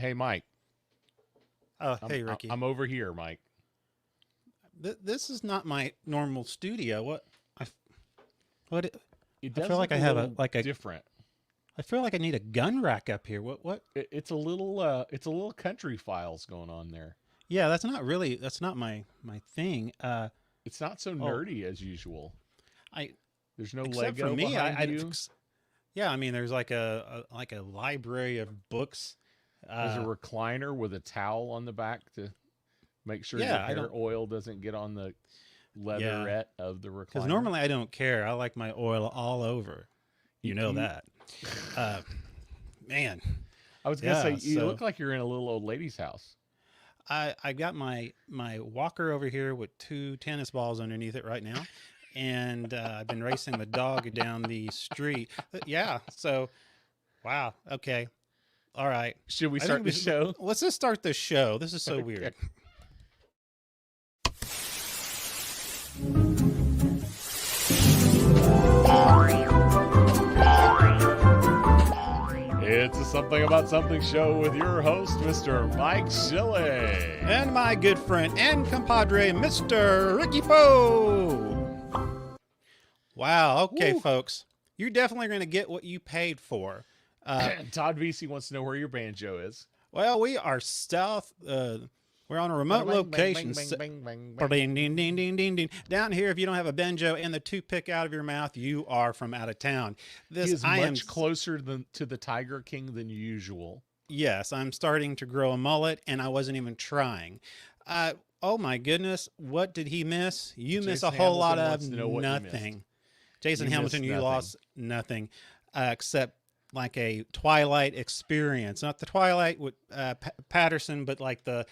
Hey, Mike. Oh, hey, Ricky. I'm over here, Mike. This is not my normal studio. I what It I does feel like look I a have a little like a different. I feel like I need a gun rack up here. What? It's a little country files going on there. Yeah, that's not my thing. It's not so Oh, nerdy as usual. I There's no except for Lego me, behind I you. yeah, I mean there's like a library of books. There's a Uh recliner with a towel on the back to make sure your yeah, I hair don't oil doesn't get on the yeah, leatherette of the cuz recliner. normally I don't care. I like my oil all over. You know You that. Uh man. I was gonna say Yeah, you so look like you're in a little old lady's house. I got my walker over here with two tennis balls underneath it right now, and I've been racing the dog down the street. Yeah, so wow, okay, all right. Should we I think start the show? let's just start this show. This is so Okay. weird. It's a Something About Something show with your host, Mr. Mike Shilley. And my good friend and compadre, Mr. Ricky Poe. Wow, okay, Woo. folks, you're definitely going to get what you paid for. Uh, Todd Vesey wants to know where your banjo is. Well, we are south. We're on a remote location. Ding, ding, ding, ding, ding, ding. Down here, if you don't have a banjo and the toothpick out of your mouth, you are from out of town. He This is I am. much closer to the Tiger King than usual. Yes, I'm starting to grow a mullet, and I wasn't even trying. Oh my goodness, what did he miss? You miss a Jason whole lot Hamilton of wants to know what you missed. nothing. Jason You Hamilton, missed you nothing. lost nothing except like a Twilight experience, not the Twilight with Patterson, but like the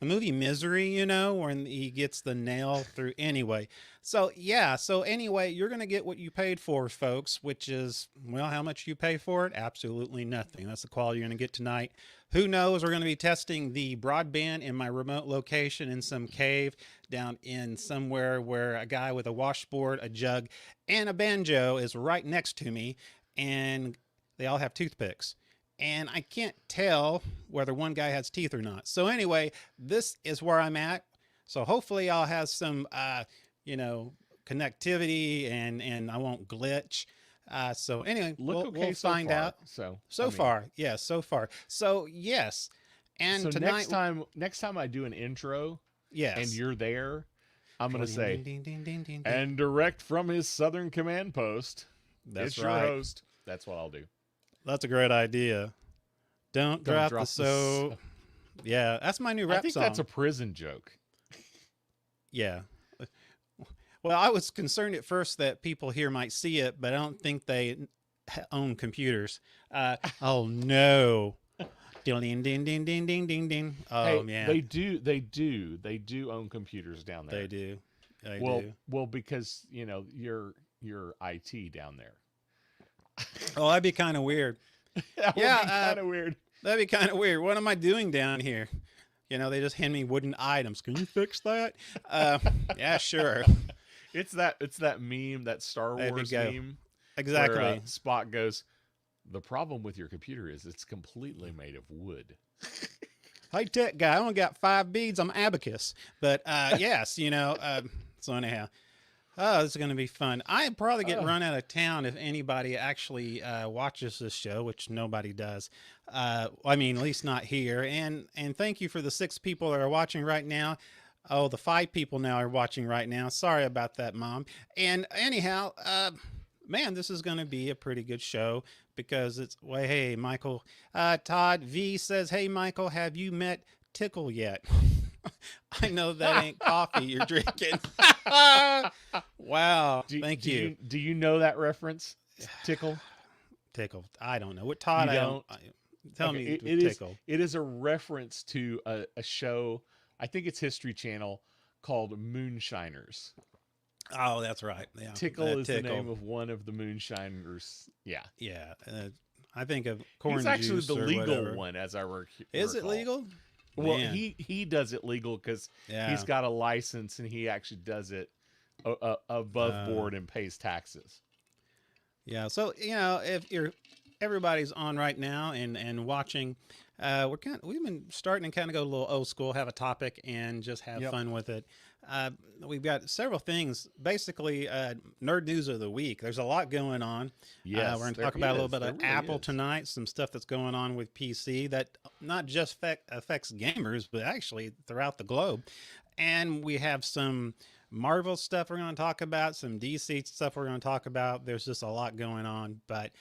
movie Misery, you know, when he gets the nail through. Anyway, so yeah, so anyway, you're gonna get what you paid for, folks, which is, well, how much you pay for it? Absolutely nothing. That's the quality you're gonna get tonight. Who knows? We're going to be testing the broadband in my remote location in some cave down in somewhere where a guy with a washboard, a jug, and a banjo is right next to me, and they all have toothpicks. And I can't tell whether one guy has teeth or not. So anyway, this is where I'm at. So hopefully I'll have some, you know, connectivity and I won't glitch. So anyway, Look okay we'll so find far. out. I mean, Far, yes, so far. So yes, and so tonight, next time I do an intro yes, and you're there, I'm gonna say, ding, ding, ding, ding, ding. and direct from his southern command post, That's it's your right. host. That's what I'll do. That's a great idea. Don't drop the the so. Yeah, that's my new I rap think song. that's a prison joke. Yeah. Well, I was concerned at first that people here might see it, but I don't think they own computers. Oh no. Ding, ding, ding, ding, ding, ding, ding. Oh Hey, man. they do own computers down there. They do. They Well, do. well, because you know you're IT down there. Oh, that'd be kind of weird. That would Yeah, be kind of weird. That'd be kind of weird. What am I doing down here? You know, they just hand me wooden items. Can you fix that? Yeah, sure. It's that meme, that Star There we Wars go. meme, Exactly. where Spock goes, "The problem with your computer is it's completely made of wood." High tech guy. I only got 5 beads. I'm abacus. But yes, you know. So anyhow, oh, this is going to be fun. I'd probably get run out of town if anybody actually watches this show, which nobody does. I mean, at least not here. And thank you for the 6 people that are watching right now. Oh, the 5 people now are watching right now. Sorry about that, Mom. And anyhow, man, this is going to be a pretty good show because it's, well, hey, Michael. Todd V says, hey, Michael, have you met Tickle yet? I know that ain't coffee you're drinking. Wow. Thank you. Do you know that reference? Tickle. Tickle. I don't know. What Todd? You don't? Tell Okay, me. it is. Tickle. It is a reference to a show. I think it's History Channel called Moonshiners. Oh, that's right. Yeah. Tickle is the name of one of the Moonshiners. Yeah. Yeah. I think of corn It's actually juice the or legal whatever. one, as I Is it recall. legal? Well, Man. he does it legal because Yeah. he's got a license and he actually does it above board and pays taxes. Yeah. So, you know, if you're everybody's on right now and watching, we've been starting to kind of go a little old school, have a topic, and just have Yep. fun with it. We've got several things. Basically, nerd news of the week. There's a lot going on. Yes, We're going to there talk about a little is. bit There of really Apple is. tonight. Some stuff that's going on with PC that not just affects gamers, but actually throughout the globe. And we have some Marvel stuff we're going to talk about, some DC stuff we're going to talk about. There's just a lot going on, but.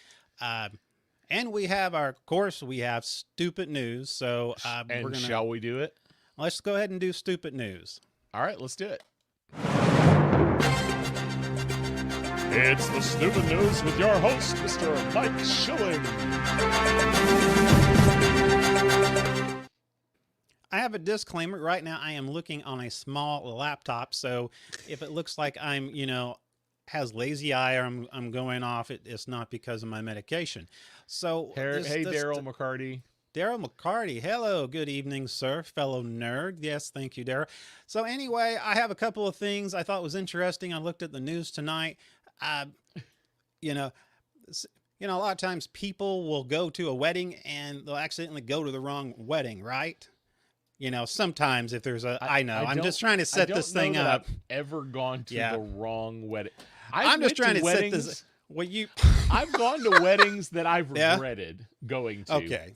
And we have of course, we have stupid news. So And we're gonna shall we do it? let's go ahead and do stupid news. All right, let's do it. It's the Stupid News with your host, Mr. Mike Schilling. I have a disclaimer right now. I am looking on a small laptop, so if it looks like I'm, has lazy eye or I'm going off, it's not because of my medication. So Hey, Daryl McCarty. Daryl McCarty. Hello, good evening, sir, fellow nerd. Yes, thank you, Daryl. So anyway, I have a couple of things I thought was interesting. I looked at the news tonight. You know, a lot of times people will go to a wedding and they'll accidentally go to the wrong wedding, right? Sometimes if there's I know. I'm just trying to set this thing up. I've ever gone to the wrong wedding. I'm just trying to set weddings, this. Well, I've gone to weddings that I've Yeah? regretted going to. Okay.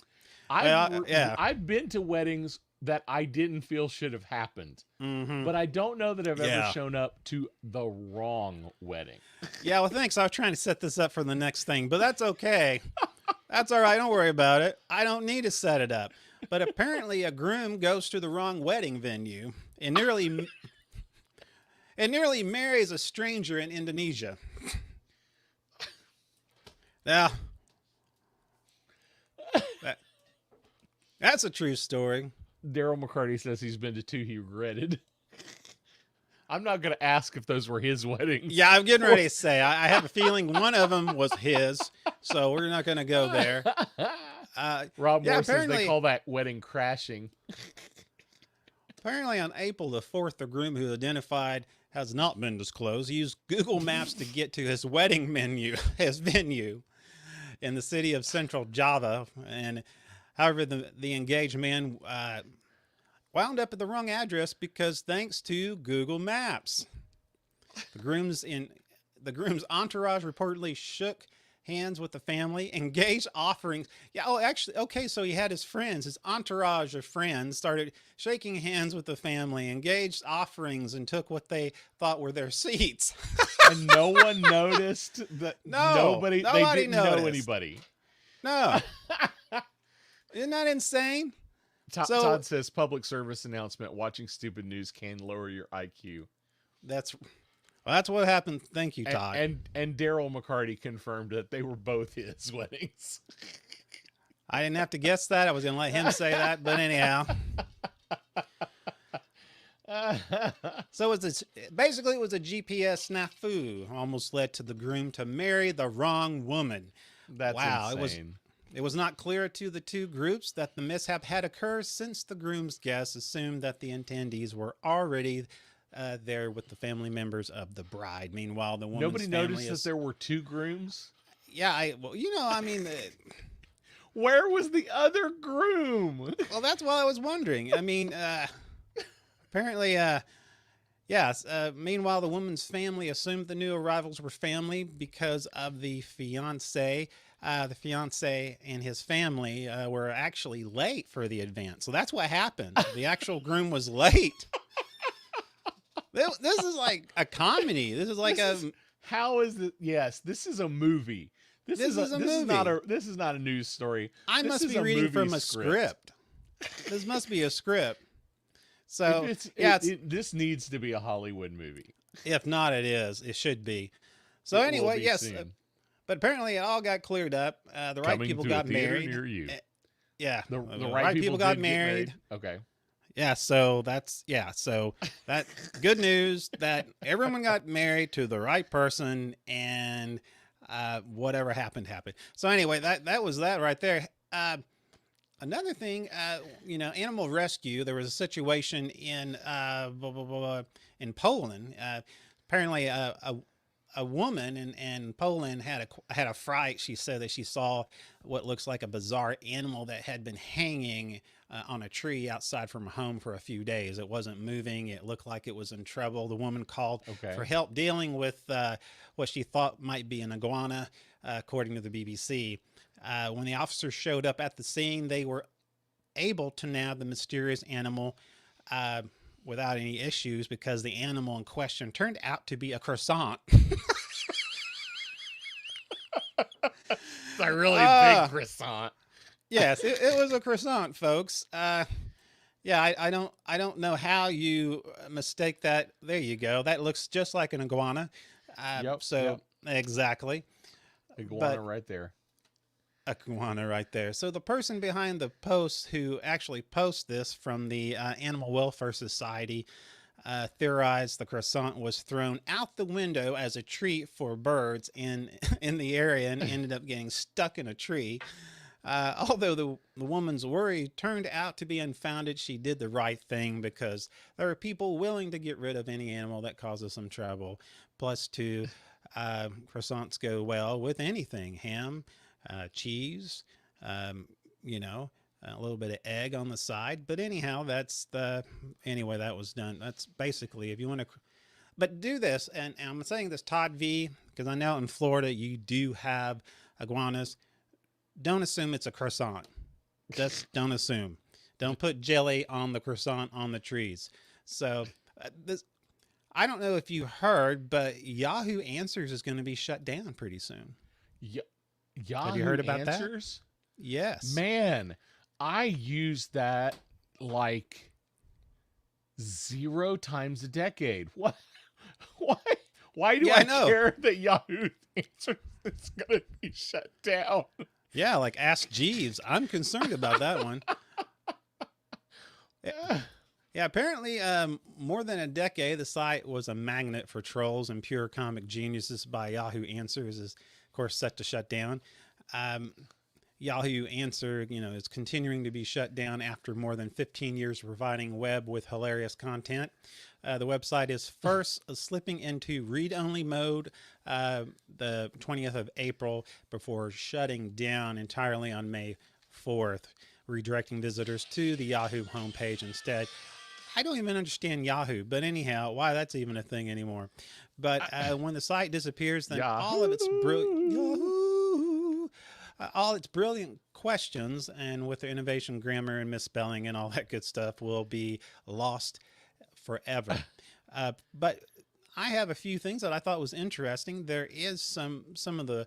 I've been to weddings that I didn't feel should have happened, Mm-hmm. but I don't know that I've ever Yeah. shown up to the wrong wedding. Yeah, well, thanks. I was trying to set this up for the next thing, but that's okay. That's all right. Don't worry about it. I don't need to set it up. But apparently, a groom goes to the wrong wedding venue and nearly marries a stranger in Indonesia. Now, that's a true story. Daryl McCarty says he's been to two he regretted. I'm not going to ask if those were his weddings. Yeah, I'm getting ready to say. I have a feeling one of them was his, so we're not going to go there. Rob Yeah, Moore says apparently- they call that wedding crashing. Apparently, on April the 4th, the groom, who identified has not been disclosed, used Google Maps to get to his wedding his venue in the city of Central Java. And however, the engaged man wound up at the wrong address because thanks to Google Maps, the groom's entourage reportedly shook hands with the family, engaged offerings. Yeah, oh, actually, okay, so he had his entourage of friends started shaking hands with the family, engaged offerings, and took what they thought were their seats. And no one noticed that. No, they nobody didn't know noticed. anybody. No. Isn't that insane? So- Todd says public service announcement: watching stupid news can lower your IQ. That's what happened. Thank you, And Todd. and Daryl McCarty confirmed that they were both his weddings. I didn't have to guess that. I was going to let him say that, but anyhow. So it was basically it was a GPS snafu. Almost led to the groom to marry the wrong woman. That's Wow, insane. It was not clear to the two groups that the mishap had occurred since the groom's guests assumed that the attendees were already there with the family members of the bride. Meanwhile, the woman's Nobody family noticed that there were two grooms. Yeah, I mean, Where was the other groom? well, that's what I was wondering. I mean, apparently, yes. Meanwhile, the woman's family assumed the new arrivals were family because of the fiance. The fiance and his family were actually late for the event. So that's what happened. The actual groom was late. This is like a comedy. This is like How is it? Yes, this is a movie. This is a movie. This is not a news story. I This must is be reading movie from a script. This must be a script. So This needs to be a Hollywood movie. if not, it is. It should be. So It will anyway, be yes. soon. But apparently, it all got cleared up. The right Coming people to got a theater married. near you. Yeah, The the right people got did get married. Okay. Yeah, so so that good news that everyone got married to the right person, and whatever happened happened. So anyway, that was that right there. Another thing, animal rescue. There was a situation in in Poland. Apparently, a a woman in Poland had a fright. She said that she saw what looks like a bizarre animal that had been hanging on a tree outside from her home for a few days. It wasn't moving. It looked like it was in trouble. The woman called Okay. for help dealing with what she thought might be an iguana, according to the BBC. When the officers showed up at the scene, they were able to nab the mysterious animal without any issues because the animal in question turned out to be a croissant. It's a really big croissant. Yes, it was a croissant, folks. Yeah, I don't know how you mistake that. There you go. That looks just like an iguana. Yep, So yep. exactly, Iguana but right there. iguana right there. So the person behind the post who actually posts this from the Animal Welfare Society theorized the croissant was thrown out the window as a treat for birds in in the area and ended up getting stuck in a tree. Although the woman's worry turned out to be unfounded, she did the right thing because there are people willing to get rid of any animal that causes some trouble. Plus, two, croissants go well with anything: ham, cheese, you know, a little bit of egg on the side. But anyhow, anyway, that was done. That's basically, if you want to, but do this, and I'm saying this, Todd V, because I know in Florida you do have iguanas. Don't assume it's a croissant. Just don't assume. Don't put jelly on the croissant on the trees. So I don't know if you heard, but Yahoo Answers is going to be shut down pretty soon. Yahoo Have you heard about Answers? that? Yes. Man, I use that like 0 times a decade. What? Why? Why do Yeah, I I know. care that Yahoo Answers is going to be shut down? Yeah, like Ask Jeeves. I'm concerned about that one. Yeah, apparently, more than a decade, the site was a magnet for trolls and pure comic geniuses. By Yahoo Answers is, of course, set to shut down. Yahoo Answer, is continuing to be shut down after more than 15 years of providing web with hilarious content. The website is first slipping into read-only mode the 20th of April before shutting down entirely on May 4th, redirecting visitors to the Yahoo homepage instead. I don't even understand Yahoo, but anyhow, why that's even a thing anymore. But when the site disappears, then all of its all its brilliant questions and with their innovation, grammar, and misspelling and all that good stuff will be lost forever. But I have a few things that I thought was interesting. There is some of the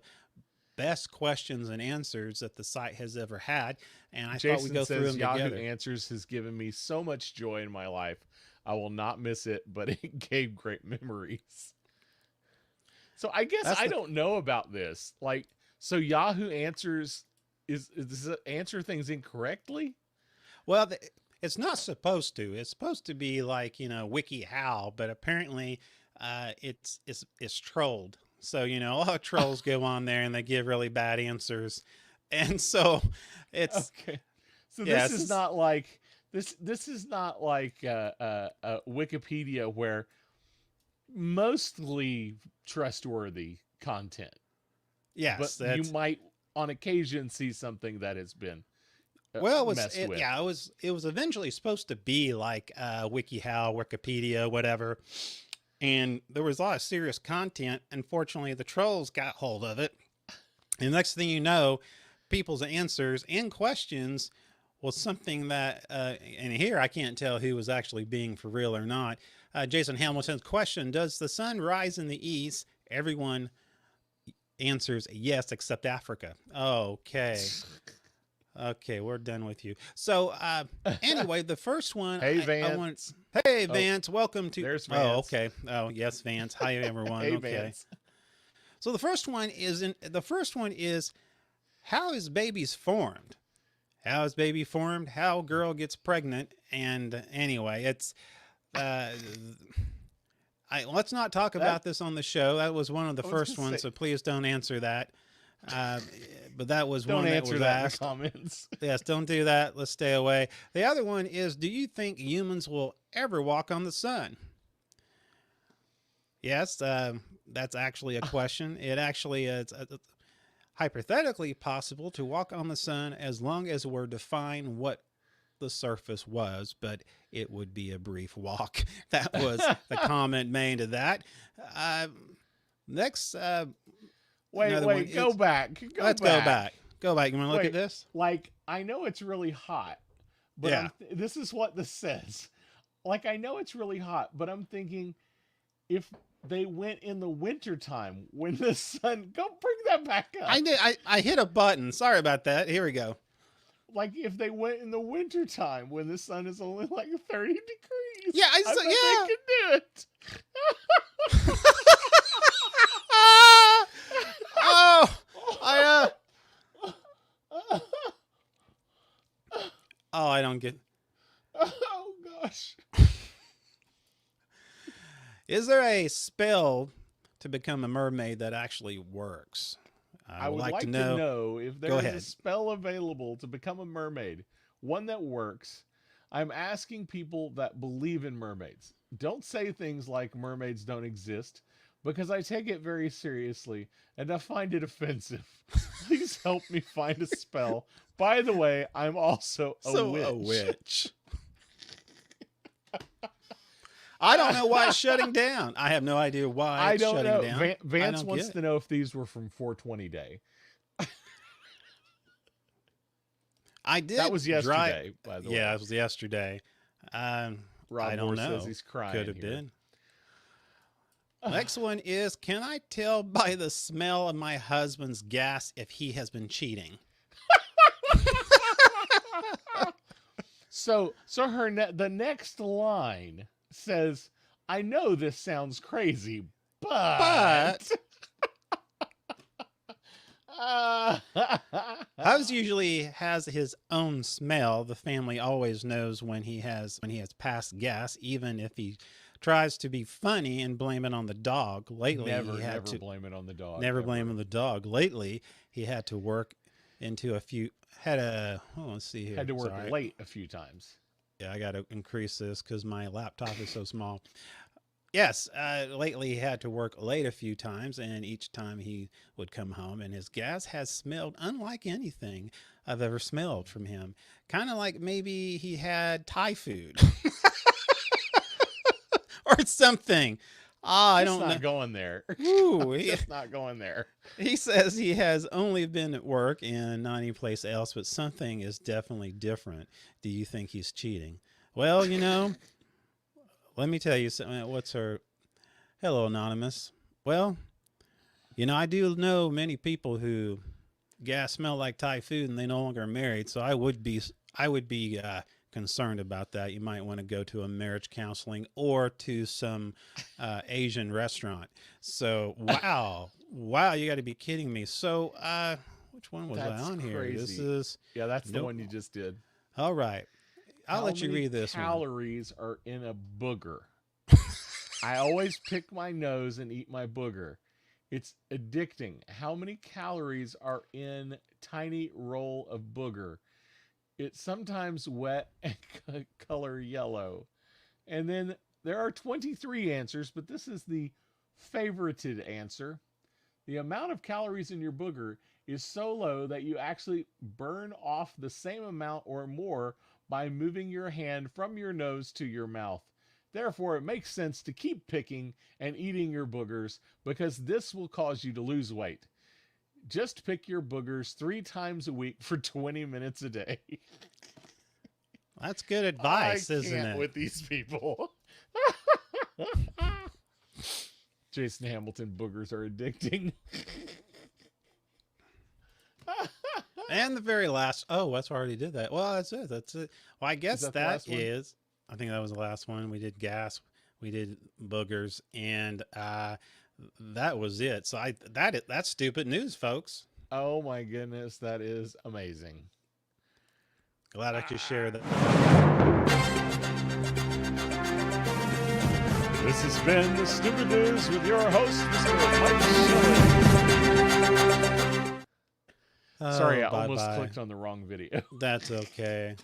best questions and answers that the site has ever had, and I thought we'd go through them Yahoo together. Answers has given me so much joy in my life. I will not miss it, but it gave great memories. So I guess I don't know about this. Like, so Yahoo Answers does it answer things incorrectly? Well, it's not supposed to. It's supposed to be like, WikiHow, but apparently it's trolled. So, a lot of trolls go on there and they give really bad answers. And so it's okay. So this is not like Wikipedia, where mostly trustworthy content. Yes, but you might on occasion see something that has been messed with. Yeah, it was eventually supposed to be like WikiHow, Wikipedia, whatever. And there was a lot of serious content. Unfortunately, the trolls got hold of it. And the next thing you know, people's answers and questions was something that, and here I can't tell who was actually being for real or not. Jason Hamilton's question: does the sun rise in the east? Everyone answers yes, except Africa. Okay. Okay, we're done with you. So anyway, the first one. Hey, Vance. Hey, Vance. Welcome to. There's Vance. Oh, okay. Oh, yes, Vance. Hi, everyone. Hey, okay. Vance. So the first one is how is babies formed? How is baby formed? How girl gets pregnant? And anyway, it's let's not talk about this on the show. That was one of the first ones, so please don't answer that. But that was one that was asked. In the comments. Yes, don't do that. Let's stay away. The other one is: do you think humans will ever walk on the sun? Yes, that's actually a question. It actually is hypothetically possible to walk on the sun as long as we're define what the surface was, but it would be a brief walk. That was the comment made to that. Next, Wait, another one wait, go is- back. let's go back. Go back. You want to look Wait. at this? Like, I know it's really hot, but Yeah. this is what this says. Like, I know it's really hot, but I'm thinking if they went in the wintertime when the sun, go bring that back up. I did. I hit a button. Sorry about that. Here we go. Like, if they went in the wintertime when the sun is only like 30 degrees. Yeah, I bet saw- they yeah. can do it. Oh, I don't get. Oh, gosh. Is there a spell to become a mermaid that actually works? I would like to know if there is ahead. a spell available to become a mermaid, one that works. I'm asking people that believe in mermaids. Don't say things like mermaids don't exist, because I take it very seriously and I find it offensive. Please help me find a spell. By the way, I'm also a witch. I don't know why it's shutting down. I have no idea why I it's don't shutting know. down. Vance don't wants get to know if these were from 420 Day. I did. That was yesterday, by the way. Yeah, it was yesterday. Rob I don't Moore know. says he's crying. Could have here. been. Next one is, can I tell by the smell of my husband's gas if he has been cheating? So the next line says, "I know this sounds crazy, but Hubs usually has his own smell. The family always knows when he has passed gas, even if he tries to be funny and blame it on the dog. Lately, never he had to blame it on the dog. never ever. blame on the dog. Lately, he had to work into a few. Let's see here. Had to work Sorry. late a few times. Yeah, I got to increase this because my laptop is so small. Yes, lately he had to work late a few times, and each time he would come home, and his gas has smelled unlike anything I've ever smelled from him. Kind of like maybe he had Thai food or something. I Just don't know. not going there. Ooh, Just not going there. he says he has only been at work and not any place else, but something is definitely different. Do you think he's cheating? Well, let me tell you something. What's her? Hello, Anonymous. Well, I do know many people who gas smell like Thai food and they no longer are married. So I would be concerned about that. You might want to go to a marriage counseling or to some Asian restaurant. So wow, you got to be kidding me. So which one was That's I on here? This crazy. is Yeah, that's the Nope. one you just did. all right. I'll How let you many read this one. calories are in a booger? I always pick my nose and eat my booger. It's addicting. How many calories are in tiny roll of booger? It's sometimes wet and color yellow. And then there are 23 answers, but this is the favorited answer. The amount of calories in your booger is so low that you actually burn off the same amount or more by moving your hand from your nose to your mouth. Therefore, it makes sense to keep picking and eating your boogers because this will cause you to lose weight. Just pick your boogers 3 times a week for 20 minutes a day. That's good advice, I isn't can't it? with these people. Jason Hamilton, boogers are addicting. And the very last, that's already did that. Well, that's it. Well, I guess that the that last one? is, I think that was the last one. We did gas, we did boogers, and that was it. So that's stupid news, folks. Oh my goodness, that is amazing. Glad I could share that. This has been the Stupid News with your host, Mr. Mike Shelley. Sorry, I almost clicked on the wrong video. That's okay.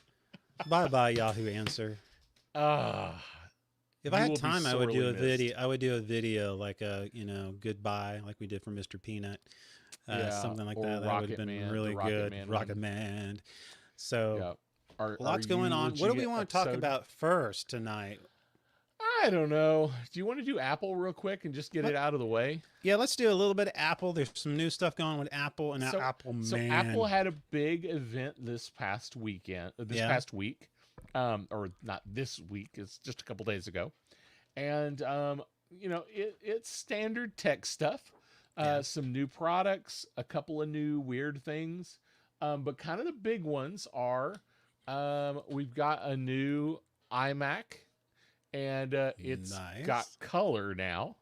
Bye-bye, Yahoo Answer. If I You had will be time, I would do sorely a missed. video. I would do a video like a goodbye, like we did for Mr. Peanut, Yeah, something like or that. That would have Rocket been Man, the really Rocket good. Man Rocket one. Man. So Yeah. Are lots going you? on. Would What you do we get want to talk episode? about first tonight? I don't know. Do you want to do Apple real quick and just get Let, it out of the way? yeah, let's do a little bit of Apple. There's some new stuff going on with Apple and So, Apple, so Apple man. had a big event this past weekend, this Yeah, past week, or not this week. It's just a couple days ago, and it's standard tech stuff. yeah. Some new products, a couple of new weird things, but kind of the big ones are we've got a new iMac, and it's got Nice. color now.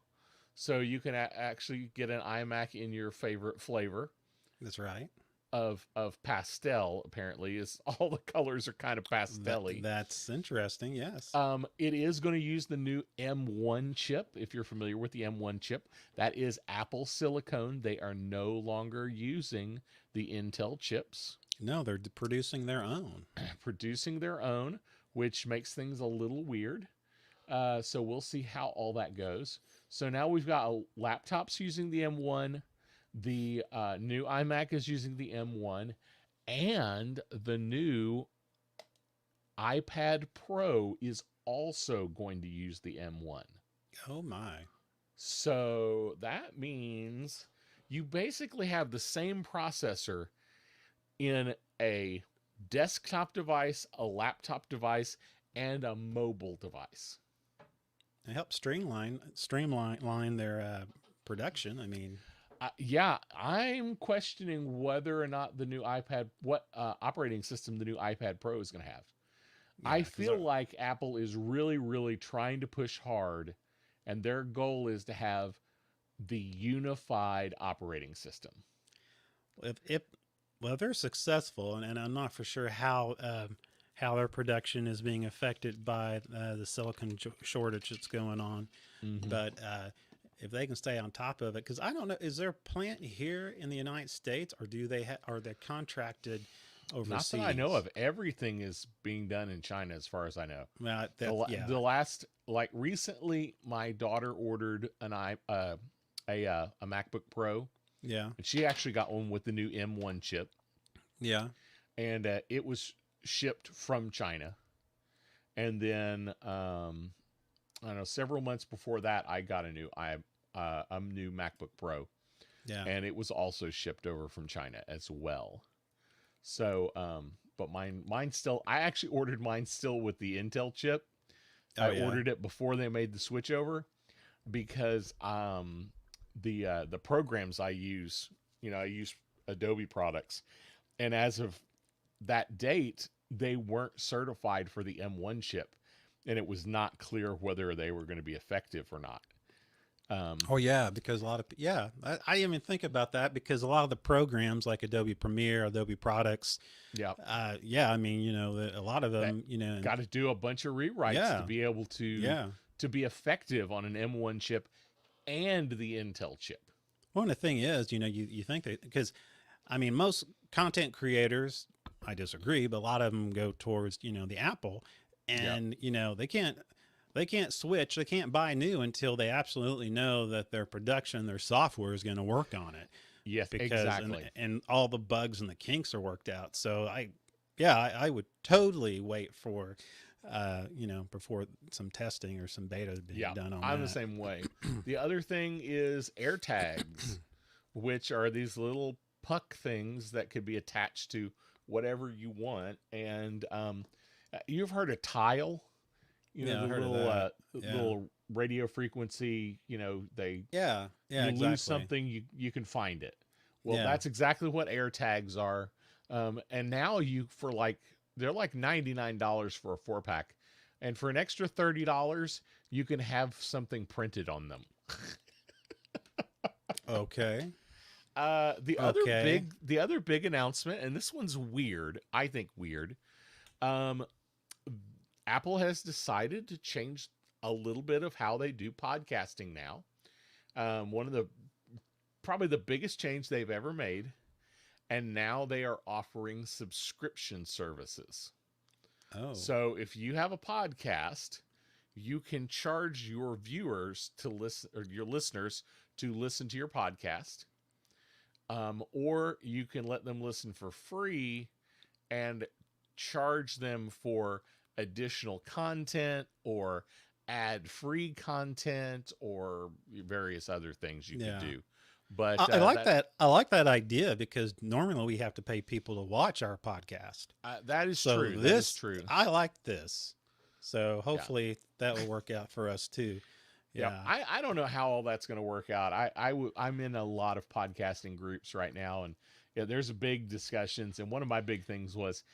So you can actually get an iMac in your favorite flavor That's right. of pastel. Apparently, is all the colors are kind of pastelly. That's interesting. Yes. It is going to use the new M1 chip. If you're familiar with the M1 chip, that is Apple silicone. They are no longer using the Intel chips, No, they're producing their own. producing their own, which makes things a little weird. So we'll see how all that goes. So now we've got laptops using the M1. The new iMac is using the M1, and the new iPad Pro is also going to use the M1. Oh my. So that means you basically have the same processor in a desktop device, a laptop device, and a mobile device. It helps streamline their production. I mean, Yeah, I'm questioning whether or not the new what operating system the new iPad Pro is going to have. yeah, I 'cause feel like Apple is really, really trying to push hard, and their goal is to have the unified operating system. if well, if they're successful, and I'm not for sure how their production is being affected by the silicon shortage that's going on, Mm-hmm. but if they can stay on top of it, because I don't know, is there a plant here in the United States, or do they are they contracted Not overseas? that I know of. Everything is being done in China, as far as I know. Well, yeah, The last, like recently, my daughter ordered a MacBook Pro, yeah, and she actually got one with the new M1 chip, yeah. and it was shipped from China. And then I don't know, several months before that, I got a new MacBook Pro, Yeah. and it was also shipped over from China as well. So, but mine still. I actually ordered mine still with the Intel chip. Oh, I yeah. ordered it before they made the switch over because the programs I use, I use Adobe products, and as of that date, they weren't certified for the M1 chip, and it was not clear whether they were going to be effective or not. Oh yeah, because a lot of I didn't even think about that because a lot of the programs like Adobe Premiere, Adobe products, Yeah, I mean, a lot of them, got to do a bunch of rewrites Yeah. to be able to yeah. to be effective on an M1 chip and the Intel chip. Well, and the thing is, you think that because, I mean, most content creators, I disagree, but a lot of them go towards the Apple, and they can't switch, they can't buy new until they absolutely know that their production, their software is going to work on it. Yes, Because exactly. and all the bugs and the kinks are worked out. So I would totally wait for before some testing or some beta being Yeah, done on I'm that. the same way. The other thing is AirTags, which are these little puck things that could be attached to whatever you want. And you've heard of Tile, Yeah, the I heard of little that. Yeah. little radio frequency. They Yeah, you exactly. lose something, you can find it. Well, Yeah. that's exactly what AirTags are. And now they're like $99 for a 4-pack, and for an extra $30, you can have something printed on them. Okay. The other big announcement, and this one's weird. I think weird. Apple has decided to change a little bit of how they do podcasting now. One of probably the biggest change they've ever made, and now they are offering subscription services. Oh. So if you have a podcast, you can charge your viewers to listen, or your listeners to listen to your podcast, or you can let them listen for free and charge them for additional content or ad-free content or various other things you could do. But I like that. I like that idea because normally we have to pay people to watch our podcast. That is So true. That this, is true. I like this. So hopefully that will work out for us too. Yeah. I don't know how all that's going to work out. I'm in a lot of podcasting groups right now, and there's big discussions. And one of my big things was,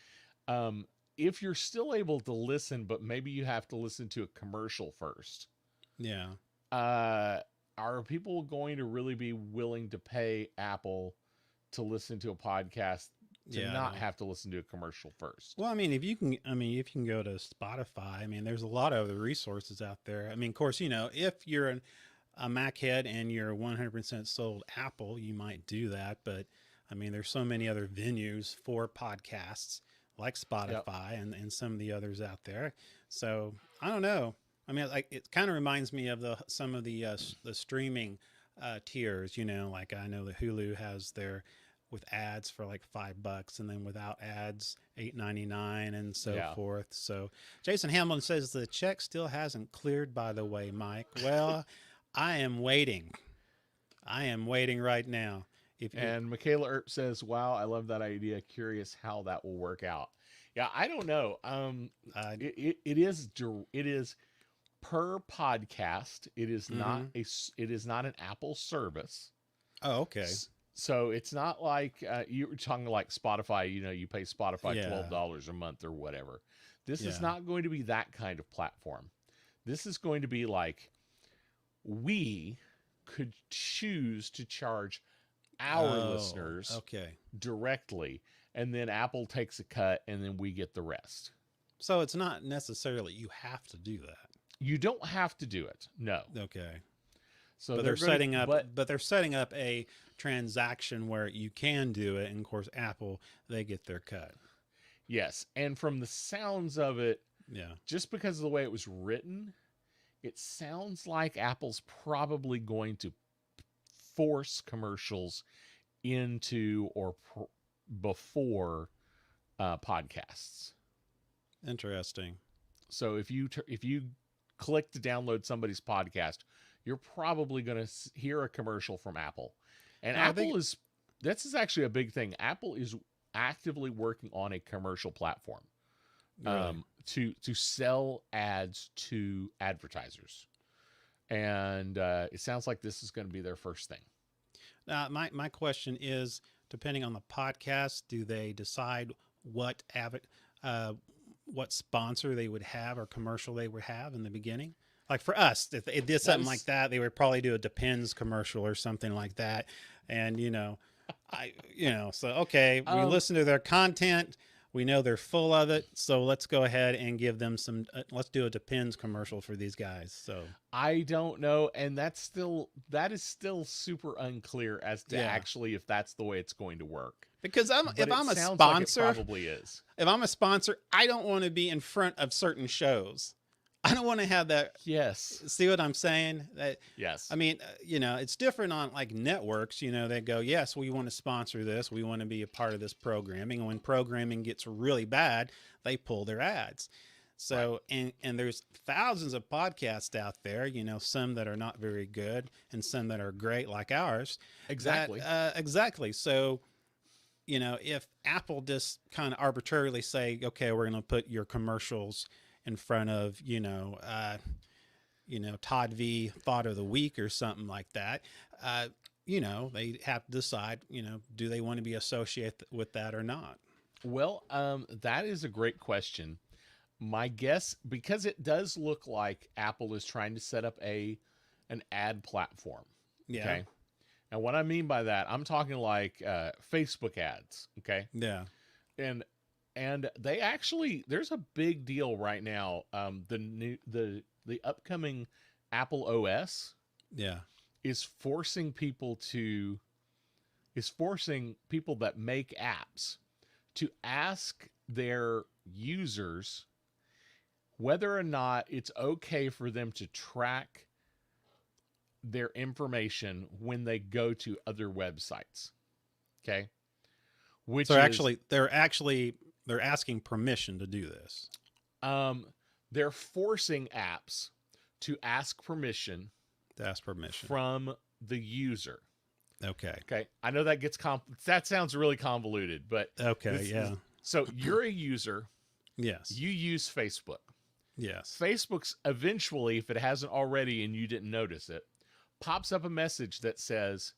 if you're still able to listen, but maybe you have to listen to a commercial first. Yeah. Are people going to really be willing to pay Apple to listen to a podcast to not have to listen to a commercial first? Well, I mean, if you can go to Spotify, I mean, there's a lot of other resources out there. I mean, of course, if you're a Mac head and you're 100% sold Apple, you might do that. But I mean, there's so many other venues for podcasts like Spotify and some of the others out there. So I don't know. I mean, like it kind of reminds me of some of the streaming tiers. Like I know that Hulu has their with ads for like $5, and then without ads $8.99, and so forth. So Jason Hamlin says the check still hasn't cleared. By the way, Mike. Well, I am waiting. I am waiting right now. And Michaela Earp says, "Wow, I love that idea. Curious how that will work out." Yeah, I don't know. It is per podcast. It is not it is not an Apple service. Oh, okay. So it's not like you were talking like Spotify. You pay Spotify $12 a month or whatever. This is not going to be that kind of platform. This is going to be like we could choose to charge our listeners directly, and then Apple takes a cut, and then we get the rest. So it's not necessarily you have to do that. You don't have to do it. No. Okay. So but they're setting up a transaction where you can do it, and of course Apple, they get their cut. Yes, and from the sounds of it, yeah, just because of the way it was written, it sounds like Apple's probably going to force commercials into or before podcasts. Interesting. So if you click to download somebody's podcast, you're probably going to hear a commercial from Apple. And this is actually a big thing. Apple is actively working on a commercial platform to sell ads to advertisers. And it sounds like this is going to be their first thing. My question is, depending on the podcast, do they decide what sponsor they would have or commercial they would have in the beginning? Like for us, if they did something like that, they would probably do a Depends commercial or something like that. And, so, okay, we listen to their content. We know they're full of it. So let's go ahead and give them let's do a Depends commercial for these guys. So I don't know. And that is still super unclear as to actually if that's the way it's going to work. Because if I'm a sponsor, like it probably is. If I'm a sponsor, I don't want to be in front of certain shows. I don't want to have that. Yes. See what I'm saying? Yes. I mean, it's different on like networks. They go, yes, we want to sponsor this. We want to be a part of this programming. And when programming gets really bad, they pull their ads. So, and there's thousands of podcasts out there, some that are not very good and some that are great like ours. Exactly. Exactly. So, if Apple just kind of arbitrarily say, okay, we're going to put your commercials in front of, Todd V Thought of the Week or something like that, they have to decide, do they want to be associated with that or not? Well, that is a great question. My guess, because it does look like Apple is trying to set up an ad platform. Yeah. Okay. And what I mean by that, I'm talking like Facebook ads. Okay. Yeah. And they actually, there's a big deal right now. The upcoming Apple OS, is forcing people that make apps to ask their users whether or not it's okay for them to track their information when they go to other websites. Okay. Which So they're asking permission to do this. They're forcing apps to ask permission from the user. Okay. Okay. I know that gets that sounds really convoluted, but okay. So you're a user. Yes. You use Facebook. Yes. Facebook's eventually, if it hasn't already and you didn't notice it, pops up a message that says,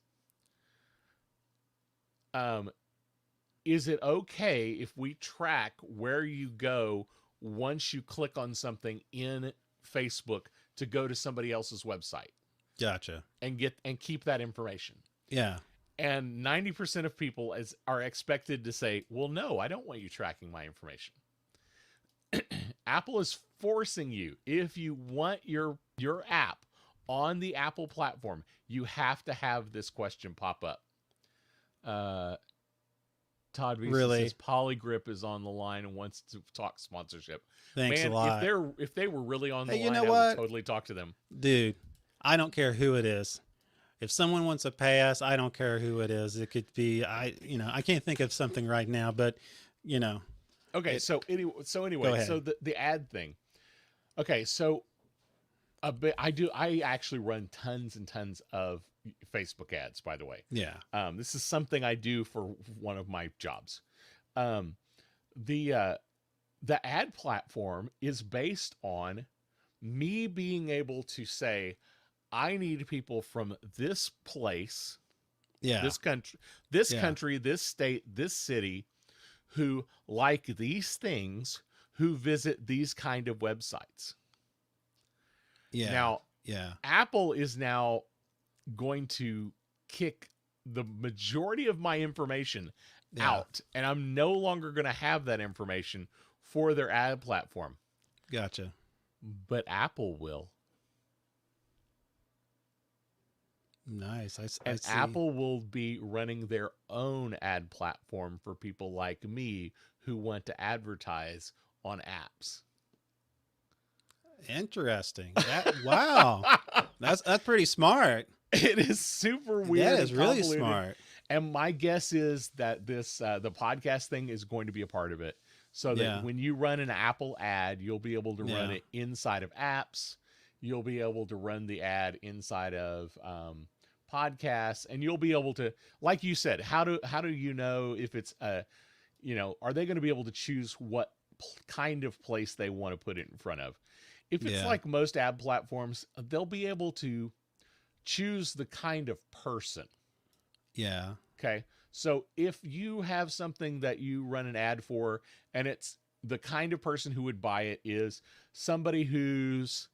is it okay if we track where you go once you click on something in Facebook to go to somebody else's website? Gotcha. And keep that information. Yeah. And 90% of people are expected to say, well, no, I don't want you tracking my information. Apple is forcing you, if you want your app on the Apple platform, you have to have this question pop up. Todd V says Polygrip is on the line and wants to talk sponsorship. Thanks a lot. If they were really on the line, you know I would totally talk to them. Dude, I don't care who it is. If someone wants to pay us, I don't care who it is. It could be I can't think of something right now, but Okay, so anyway, so the ad thing. Okay, so I actually run tons and tons of Facebook ads, by the way. Yeah. This is something I do for one of my jobs. The ad platform is based on me being able to say, I need people from this place, this country, this state, this city, who like these things, who visit these kind of websites. Yeah. Now, Apple is now going to kick the majority of my information out, and I'm no longer going to have that information for their ad platform. Gotcha. But Apple will. Nice. I see. Apple will be running their own ad platform for people like me who want to advertise on apps. Interesting. Wow. That's pretty smart. It is super weird. That is really smart. And my guess is that this the podcast thing is going to be a part of it. So that when you run an Apple ad, you'll be able to run it inside of apps. You'll be able to run the ad inside of podcasts, and you'll be able to, like you said, how do you know if it's are they going to be able to choose what kind of place they want to put it in front of? If it's like most ad platforms, they'll be able to choose the kind of person. Yeah. Okay. So if you have something that you run an ad for, and it's the kind of person who would buy it is somebody who's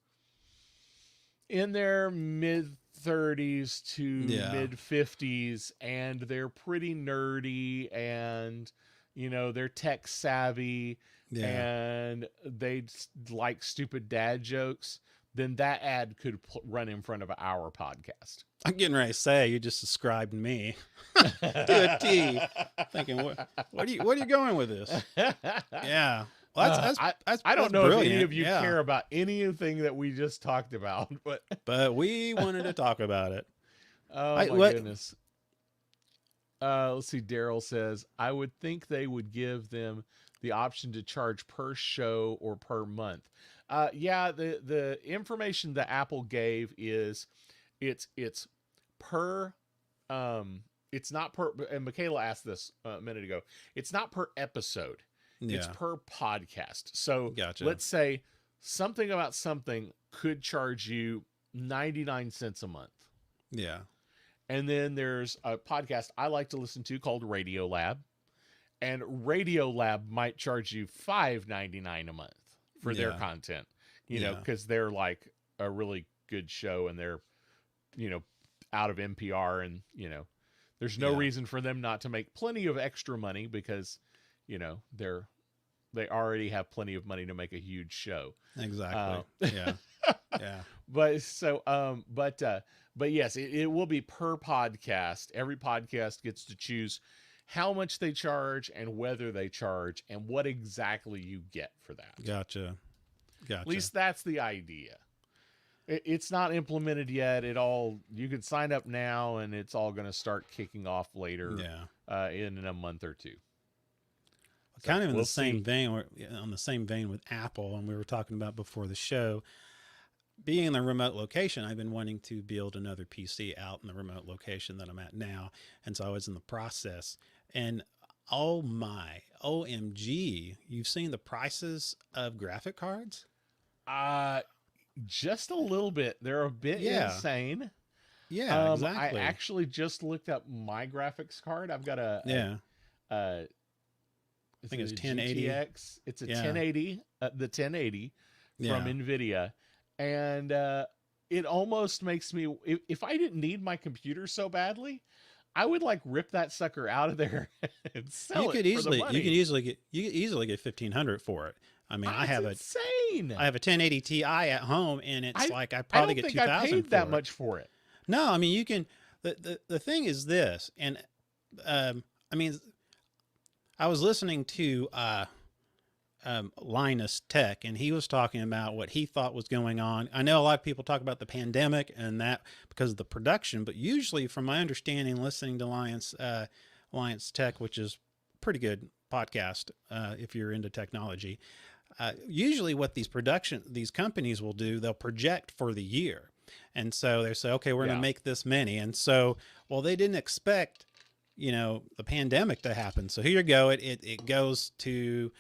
in their mid 30s to mid 50s, and they're pretty nerdy, and they're tech savvy, and they like stupid dad jokes, then that ad could run in front of our podcast. I'm getting ready to say you just described me to a T. Thinking, what are you going with this? Yeah. Well, I don't know brilliant. if any of you care about anything that we just talked about, but we wanted to talk about it. Oh my goodness. Let's see. Daryl says, I would think they would give them the option to charge per show or per month. The information that Apple gave is it's per it's not per, and Michaela asked this a minute ago. It's not per episode. It's per podcast. So let's say something about something could charge you 99 cents a month. Yeah. And then there's a podcast I like to listen to called Radio Lab. And Radio Lab might charge you $5.99 a month for their content, because they're like a really good show, and they're, out of NPR, and, there's no reason for them not to make plenty of extra money, because, they already have plenty of money to make a huge show. Exactly. Yeah. But yes, it will be per podcast. Every podcast gets to choose how much they charge and whether they charge and what exactly you get for that. Gotcha. Gotcha. At least that's the idea. It's not implemented yet. You can sign up now, and it's all going to start kicking off later. Yeah. In a month or two. So Kind of in we'll the same see. vein, on the same vein with Apple, and we were talking about before the show. Being in the remote location, I've been wanting to build another PC out in the remote location that I'm at now, and so I was in the process. And oh my, OMG! You've seen the prices of graphic cards? Just a little bit. They're a bit insane. Yeah, exactly. I actually just looked up my graphics card. I've got I think it's 1080. GTX. It's a 1080, the 1080 from NVIDIA. And it almost makes me, if I didn't need my computer so badly, I would like rip that sucker out of there and sell it for the money. You could easily get 1,500 for it. I mean, I have insane. I have a 1080 Ti at home, and it's I probably get 2,000. I paid that much for it. No, I mean you can. The thing is this, and I mean, I was listening to Linus Tech, and he was talking about what he thought was going on. I know a lot of people talk about the pandemic and that because of the production, but usually, from my understanding, listening to Linus Tech, which is a pretty good podcast if you're into technology, usually what these companies will do, they'll project for the year. And so they say, okay, we're going to make this many. And so, well, they didn't expect, the pandemic to happen. So here you go. It goes to,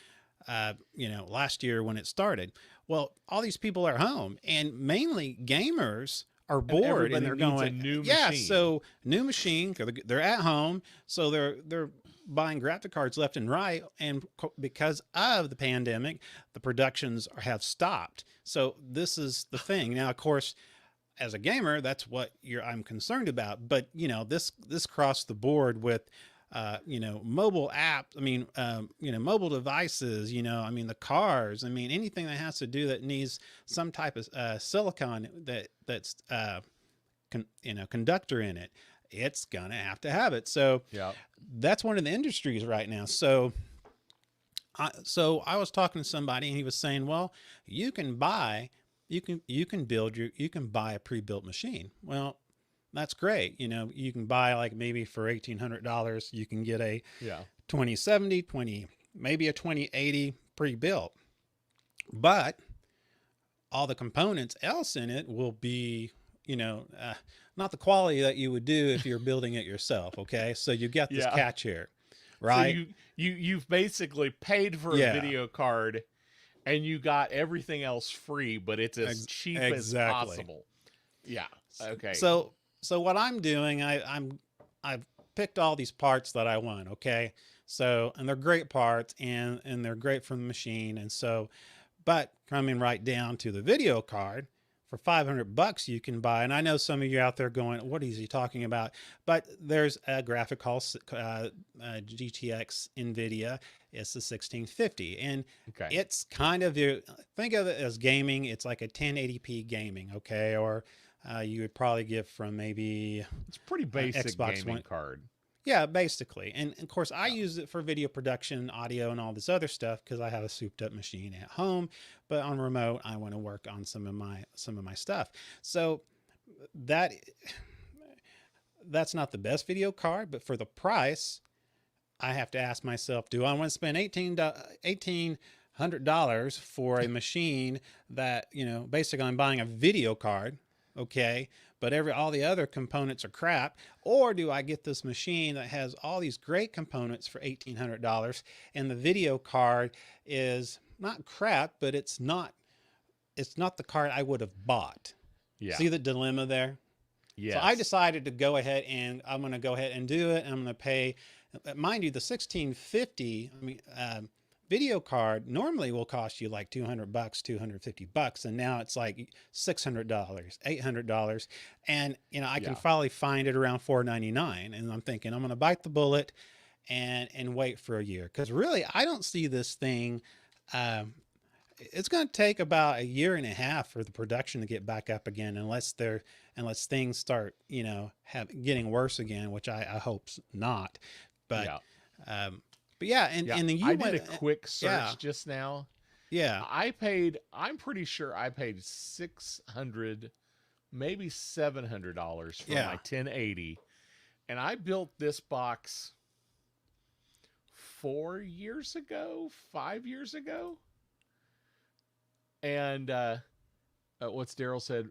last year when it started. Well, all these people are home, and mainly gamers are bored, and they're going, a new machine. So new machine, they're at home. So they're buying graphic cards left and right. And because of the pandemic, the productions have stopped. So this is the thing. Now, of course, as a gamer, that's what I'm concerned about. But, this crossed the board with, mobile app. I mean, mobile devices, the cars, anything that has to do that needs some type of silicon that's conductor in it. It's going to have it. So that's one of the industries right now. So I was talking to somebody, and he was saying, well, you can buy a pre-built machine. Well, that's great. You can buy like maybe for $1,800, you can get a 2070, maybe a 2080 pre-built, but all the components else in it will be, not the quality that you would do if you're building it yourself. Okay. So you get this catch here, right? So you've basically paid for a video card, and you got everything else free, but it's as cheap as possible. Yeah. Okay. So what I'm doing, I've picked all these parts that I want. Okay. So, and they're great parts, and they're great from the machine. And so, but coming right down to the video card, for $500 you can buy, and I know some of you out there going, what is he talking about? But there's a graphic called GTX NVIDIA. It's the 1650, and it's kind of, think of it as gaming. It's like a 1080p gaming, okay? Or you would probably get from maybe, it's pretty basic Xbox gaming card. Yeah, basically. And of course, I use it for video production, audio, and all this other stuff because I have a souped up machine at home. But on remote, I want to work on some of my stuff. So that's not the best video card, but for the price, I have to ask myself, do I want to spend $1,800 for a machine that, basically I'm buying a video card, okay, but all the other components are crap? Or do I get this machine that has all these great components for $1,800, and the video card is not crap, but it's not the card I would have bought? Yeah. See the dilemma there? Yes. So I decided to go ahead, and I'm going to go ahead and do it. I'm going to pay, mind you, the 1650, video card normally will cost you like $200, $250, and now it's like $600, $800, and I can probably find it around $499. And I'm thinking I'm going to bite the bullet and wait for a year, because really I don't see this thing. It's going to take about a year and a half for the production to get back up again, unless things start getting worse again, which I hope not. But yeah, and then I did a quick search just now. Yeah. I'm pretty sure I paid 600, maybe $700 for my Yeah. 1080. And I built this box 4 years ago, 5 years ago. And what's Daryl said,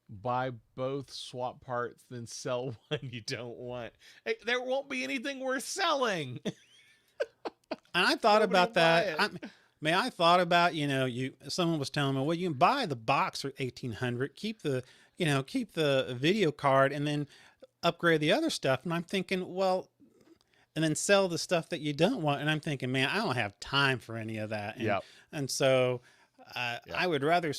buy both, swap parts, then sell one you don't want. Hey, there won't be anything worth selling. And I thought Nobody about will buy that. it. I thought about, someone was telling me, well, you can buy the box for 1800, keep the video card and then upgrade the other stuff. And I'm thinking, well, and then sell the stuff that you don't want. And I'm thinking, man, I don't have time for any of that. Yep. And so Yep. I would rather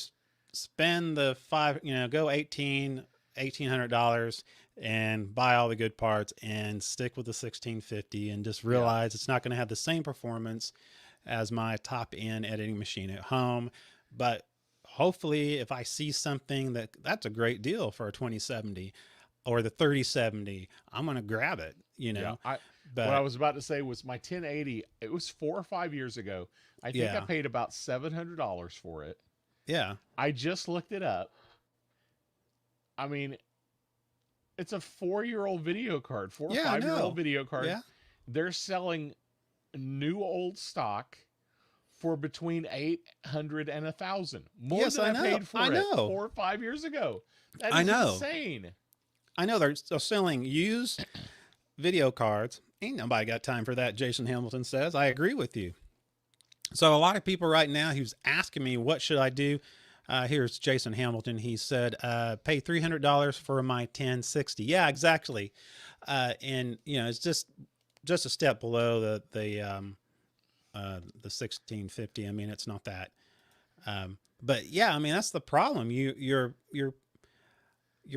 spend the go $1,800 and buy all the good parts and stick with the 1650 and just realize it's not going to have the same performance as my top end editing machine at home. But hopefully if I see something that's a great deal for a 2070 or the 3070, I'm going to grab it, Yeah. But What I was about to say was my 1080, it was 4 or 5 years ago. I think I Yeah. paid about $700 for it. yeah, I just looked it up. I mean, it's a 4-year-old video card, 4 or Yeah, I 5-year-old know. video card. yeah, They're selling new old stock for between 800 and 1,000. More Yes, than I I know. paid for I it know. 4 or 5 years ago. That is I know. insane. I know they're still selling used video cards. Ain't nobody got time for that, Jason Hamilton says. I agree with you. So a lot of people right now who's asking me, what should I do? Here's Jason Hamilton. He said, pay $300 for my 1060. Yeah, exactly. And it's just a step below the 1650. I mean, it's not that. But yeah, I mean, that's the problem. You're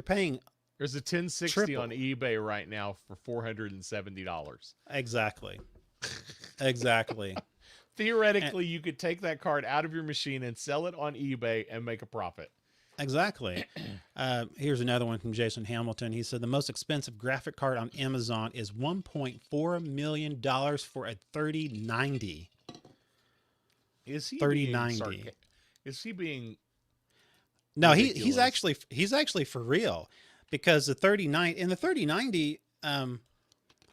paying There's a 1060 triple. on eBay right now for $470. Exactly. Exactly. Theoretically, you could take that card out of your machine and sell it on eBay and make a profit. Exactly. Here's another one from Jason Hamilton. He said the most expensive graphic card on Amazon is $1.4 million for a 3090. Is he 3090. Is he being No, ridiculous? he's actually for real, because the 3090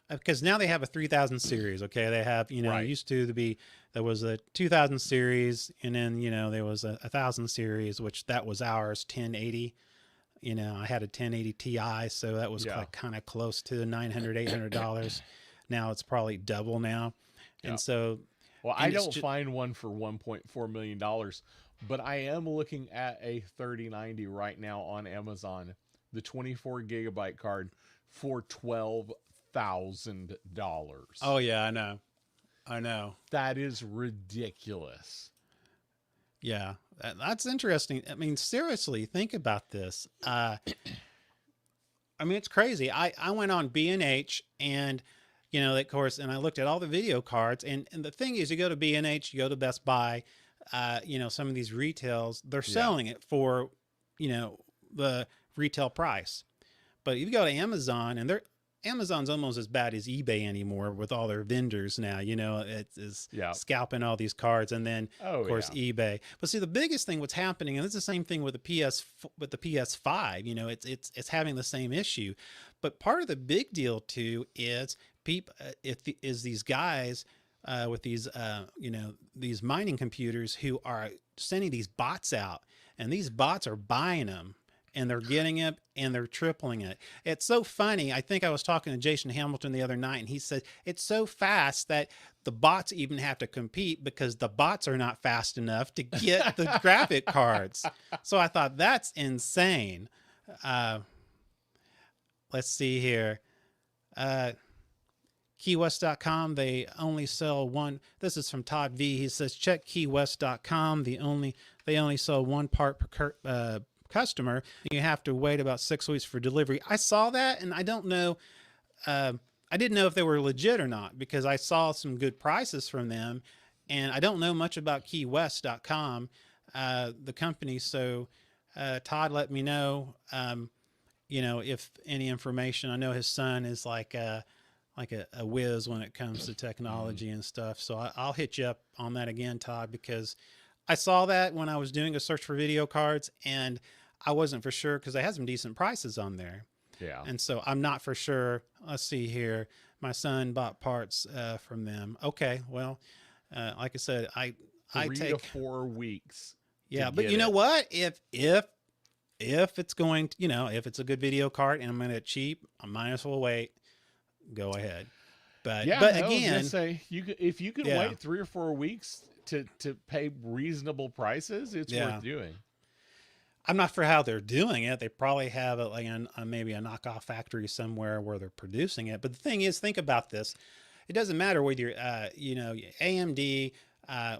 because now they have a 3000 series. Okay, they have Right. used to be there was a 2000 series, and then there was a 1000 series, which that was ours 1080. I had a 1080 Ti, so that was Yeah. kind of close to $900, $800. Now it's probably double now, Yeah. and so Well, and I it's don't find one for $1.4 million, but I am looking at a 3090 right now on Amazon, the 24 gigabyte card for $12,000. oh yeah, I know. That is ridiculous. Yeah, that's interesting. I mean, seriously, think about this. I mean, it's crazy. I went on B&H and, of course, and I looked at all the video cards. And the thing is, you go to B&H, you go to Best Buy, some of these retails, they're selling it for, the retail price. But you go to Amazon, and Amazon's almost as bad as eBay anymore with all their vendors now. It's scalping all these cards, and then of course eBay. But see, the biggest thing what's happening, and it's the same thing with the PS5. It's having the same issue. But part of the big deal too is these guys with these these mining computers who are sending these bots out, and these bots are buying them. And they're getting it, and they're tripling it. It's so funny. I think I was talking to Jason Hamilton the other night, and he said it's so fast that the bots even have to compete because the bots are not fast enough to get the graphic cards. So I thought that's insane. Let's see here. KeyWest.com, they only sell one. This is from Todd V. He says, check KeyWest.com. They only sell one part per customer. You have to wait about 6 weeks for delivery. I saw that, and I don't know. I didn't know if they were legit or not, because I saw some good prices from them, and I don't know much about KeyWest.com, the company. So Todd let me know, if any information. I know his son is like a whiz when it comes to technology and stuff. So I'll hit you up on that again, Todd, because I saw that when I was doing a search for video cards, and I wasn't for sure because they had some decent prices on there. Yeah. And so I'm not for sure. Let's see here. My son bought parts from them. Okay, well, like I said, I 3 to 4 weeks to yeah, but get you know it. what? If it's going to, if it's a good video card and I'm going to cheap, I might as well wait. Go ahead. Yeah, But I was gonna again, say if you can yeah, wait 3 or 4 weeks to pay reasonable prices, it's yeah. worth doing. I'm not for how they're doing it. They probably have it like maybe a knockoff factory somewhere where they're producing it. But the thing is, think about this. It doesn't matter whether you're, AMD,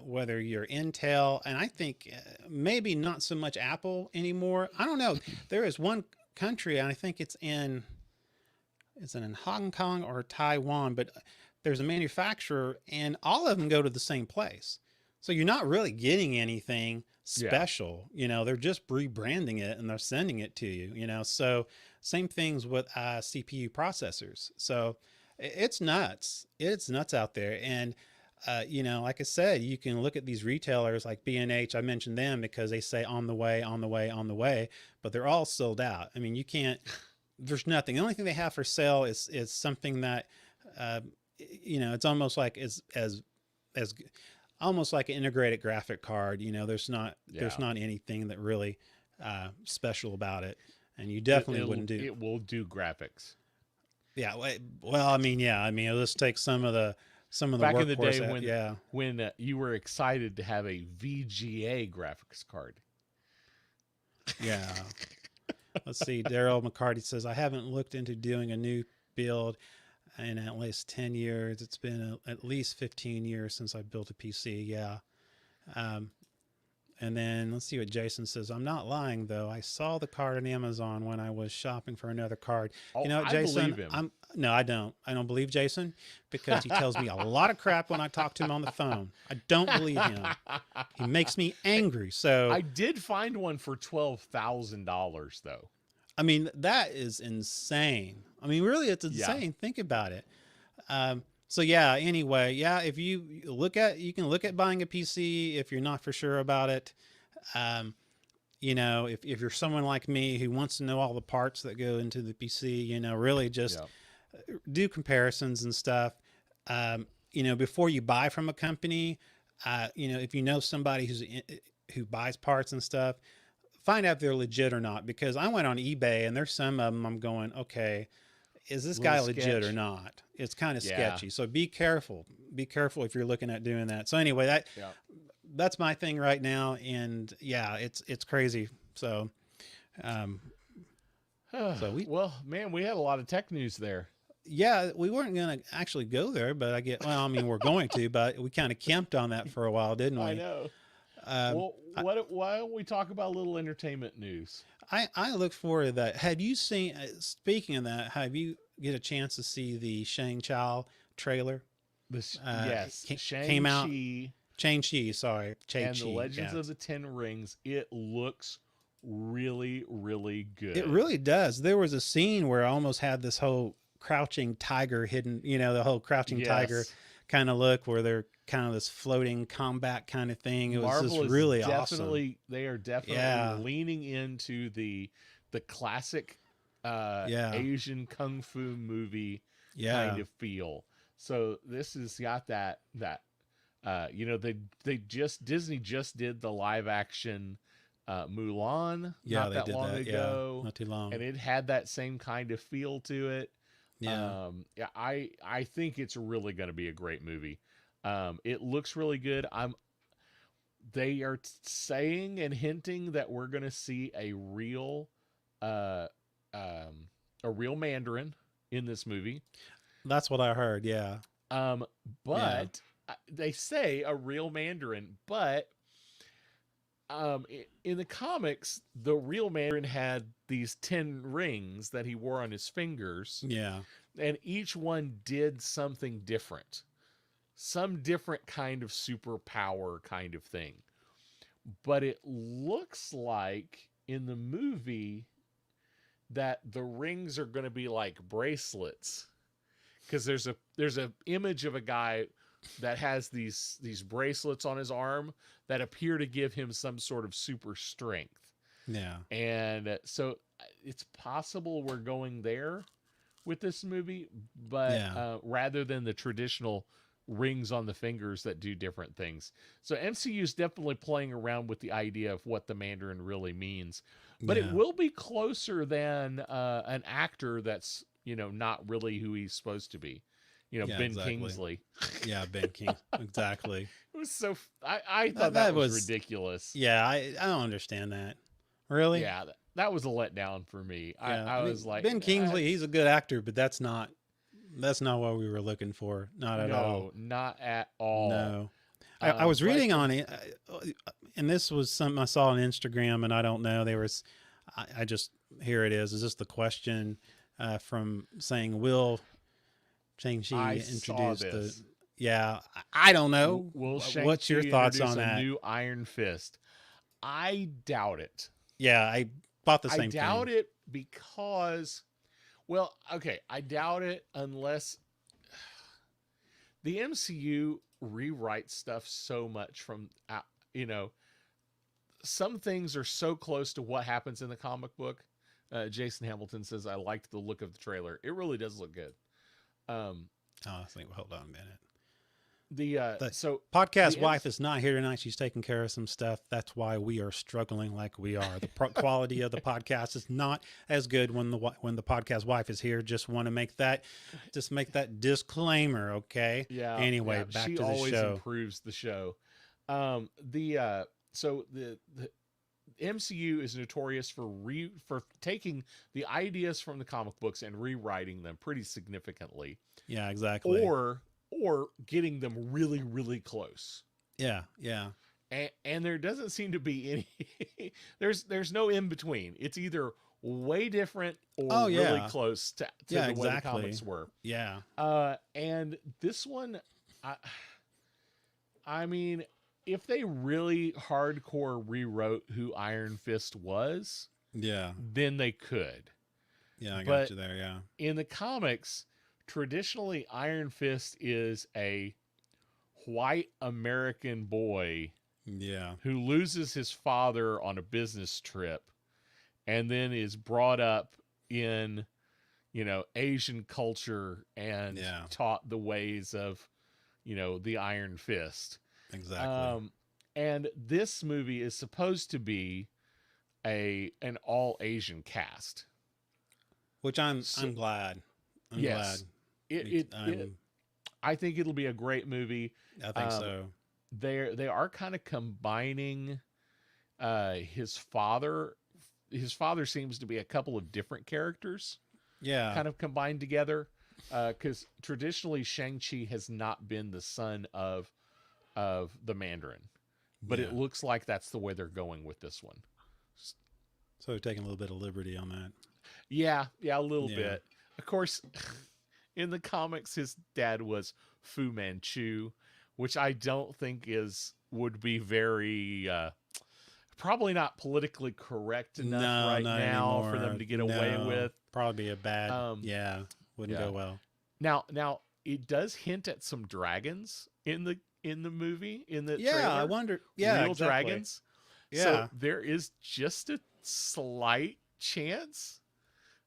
whether you're Intel, and I think maybe not so much Apple anymore. I don't know. There is one country, and I think it's in Hong Kong or Taiwan, but there's a manufacturer, and all of them go to the same place. So you're not really getting anything Yeah. special. They're just rebranding it and they're sending it to you. So same things with CPU processors. So it's nuts. It's nuts out there. And, like I said, you can look at these retailers like B&H. I mentioned them because they say on the way, on the way, on the way, but they're all sold out. I mean, you can't, there's nothing. The only thing they have for sale is something that, it's almost like as almost like an integrated graphic card. There's Yeah. not anything that really special about it, and you It, definitely wouldn't do. it will do graphics. Yeah, well, I mean, yeah, I mean, let's take some of the Back in the workhorse day out, yeah. when you were excited to have a VGA graphics card. Yeah. Let's see. Daryl McCarty says, I haven't looked into doing a new build in at least 10 years. It's been at least 15 years since I built a PC. Yeah. Um, and then let's see what Jason says. I'm not lying though. I saw the card on Amazon when I was shopping for another card. Oh, You know, I Jason, believe him. no, I don't. I don't believe Jason because he tells me a lot of crap when I talk to him on the phone. I don't believe him. He makes me angry. So I did find one for $12,000 though. I mean, that is insane. I mean, really, it's Yeah. insane. Think about it. So yeah, anyway, yeah, if you can look at buying a PC if you're not for sure about it. If you're someone like me who wants to know all the parts that go into the PC, really just Yeah. do comparisons and stuff. Before you buy from a company, if you know somebody who buys parts and stuff, find out if they're legit or not. Because I went on eBay and there's some of them I'm going, okay, is this guy Little legit or sketch. not? It's kind of Yeah. sketchy. So be careful. Be careful if you're looking at doing that. So anyway, Yeah. that's my thing right now. And yeah, it's crazy. So, Well, man, we had a lot of tech news there. yeah, we weren't going to actually go there, but we're going to, but we kind of camped on that for a while, didn't we? I know. Um, Well, why don't we talk about a little entertainment news? I look forward to that. Have you seen, speaking of that, have you get a chance to see the Shang-Chi trailer? This Yes, Shang-Chi out. Shang-Chi, sorry. and the Legends of the Ten Rings. It looks really, really good. It really does. There was a scene where I almost had this whole crouching tiger hidden, the whole crouching tiger Yes. kind of look where they're kind of this floating combat kind of thing. It was Marvel just is really definitely awesome. they are definitely Yeah. leaning into the classic Yeah. Asian kung fu movie Yeah. kind of feel. So this has got that Disney just did the live action Mulan Yeah, not they that did long that. ago, Yeah. Not too long. and it had that same kind of feel to it. Yeah. I think it's really going to be a great movie. It looks really good. They are saying and hinting that we're going to see a real Mandarin in this movie. That's what I heard. Yeah. But they say a real Mandarin, but in the comics, the real Mandarin had these 10 rings that he wore on his fingers, Yeah. and each one did something different. Some different kind of superpower kind of thing. But it looks like in the movie that the rings are going to be like bracelets, because there's a image of a guy that has these bracelets on his arm that appear to give him some sort of super strength. Yeah. And so it's possible we're going there with this movie, but Yeah. rather than the traditional rings on the fingers that do different things. So MCU is definitely playing around with the idea of what the Mandarin really means, but it Yeah. will be closer than an actor that's, not really who he's supposed to be. Yeah, Ben exactly. Kingsley. Yeah, Ben King. Exactly. It was so. I thought That that was was- ridiculous. Yeah, I don't understand that. Really? Yeah, that was a letdown for me. Yeah. I mean, was like, Ben Kingsley, he's a good actor, but that's not what we were looking for. Not at all. No, not at all. No. I was but- reading on it, and this was something I saw on Instagram, and I don't know. There was, I just, here it is. Is this the question from saying, will Shang-Chi I introduce saw this. yeah, I don't know. Will What's your Shang-Chi thoughts introduce on a that? new Iron Fist? I doubt it. Yeah, I thought the same I doubt thing. it because, well, okay, I doubt it unless the MCU rewrites stuff so much from, some things are so close to what happens in the comic book. Jason Hamilton says, I liked the look of the trailer. It really does look good. Oh, I think, hold on a minute. So Podcast the wife is not here tonight. She's taking care of some stuff. That's why we are struggling like we are. The quality of the podcast is not as good when the podcast wife is here. Just want to make that disclaimer, okay? yeah. Anyway, yeah, back she to the always show. improves the show. So the MCU is notorious for taking the ideas from the comic books and rewriting them pretty significantly, Yeah, exactly. or getting them really, really close. yeah. And there doesn't seem to be any. there's no in between. It's either way different or Oh, yeah. really close to Yeah, the way the exactly. comics were. Yeah. And this one, I mean, if they really hardcore rewrote who Iron Fist was, Yeah. then they could. Yeah, I got But- you there, yeah. In the comics, traditionally Iron Fist is a white American boy Yeah. who loses his father on a business trip and then is brought up in, Asian culture and Yeah. taught the ways of, the Iron Fist. Exactly. And this movie is supposed to be an all Asian cast. Which I'm so- glad. I'm Yes. glad. I think it'll be a great movie. I think so. They are kind of combining his father. His father seems to be a couple of different characters Yeah. kind of combined together, because traditionally Shang-Chi has not been the son of the Mandarin, but Yeah. it looks like that's the way they're going with this one. So we're taking a little bit of liberty on that. Yeah, a little Yeah. bit. Of course, in the comics, his dad was Fu Manchu, which I don't think would be very probably not politically correct enough No, not now for anymore. them to get away No. with. Probably a bad. Um, Wouldn't yeah. go well. Now it does hint at some dragons in the movie in the Yeah, trailer. I wonder. Yeah, real exactly. dragons. Yeah. So there is just a slight chance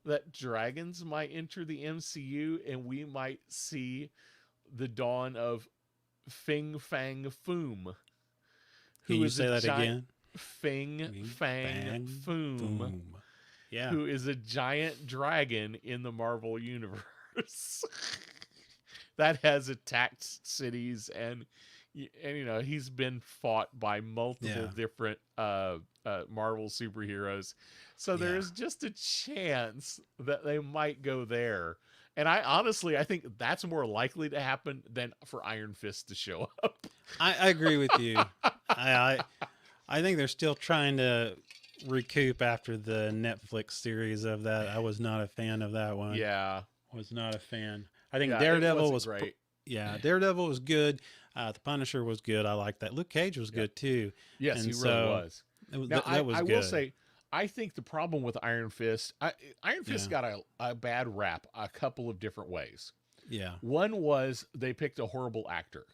that dragons might enter the MCU and we might see the dawn of Fing Fang Foom. Can who you is say a that giant- again? Fing Fang Foom, Boom. Yeah. who is a giant dragon in the Marvel Universe that has attacked cities and he's been fought by multiple Yeah. different Marvel superheroes. So Yeah. there's just a chance that they might go there. And I think that's more likely to happen than for Iron Fist to show up. I agree with you. I think they're still trying to recoup after the Netflix series of that. I was not a fan of that one. Yeah. Was not a fan. I think Yeah, it Daredevil wasn't was great. Daredevil was good. The Punisher was good. I like that. Luke Cage was Yeah. good too. Yes, And he really so, was. Now, that was I good. will say, I think the problem with Iron Fist, Iron Fist got a bad rap a couple of different ways. Yeah. One was they picked a horrible actor.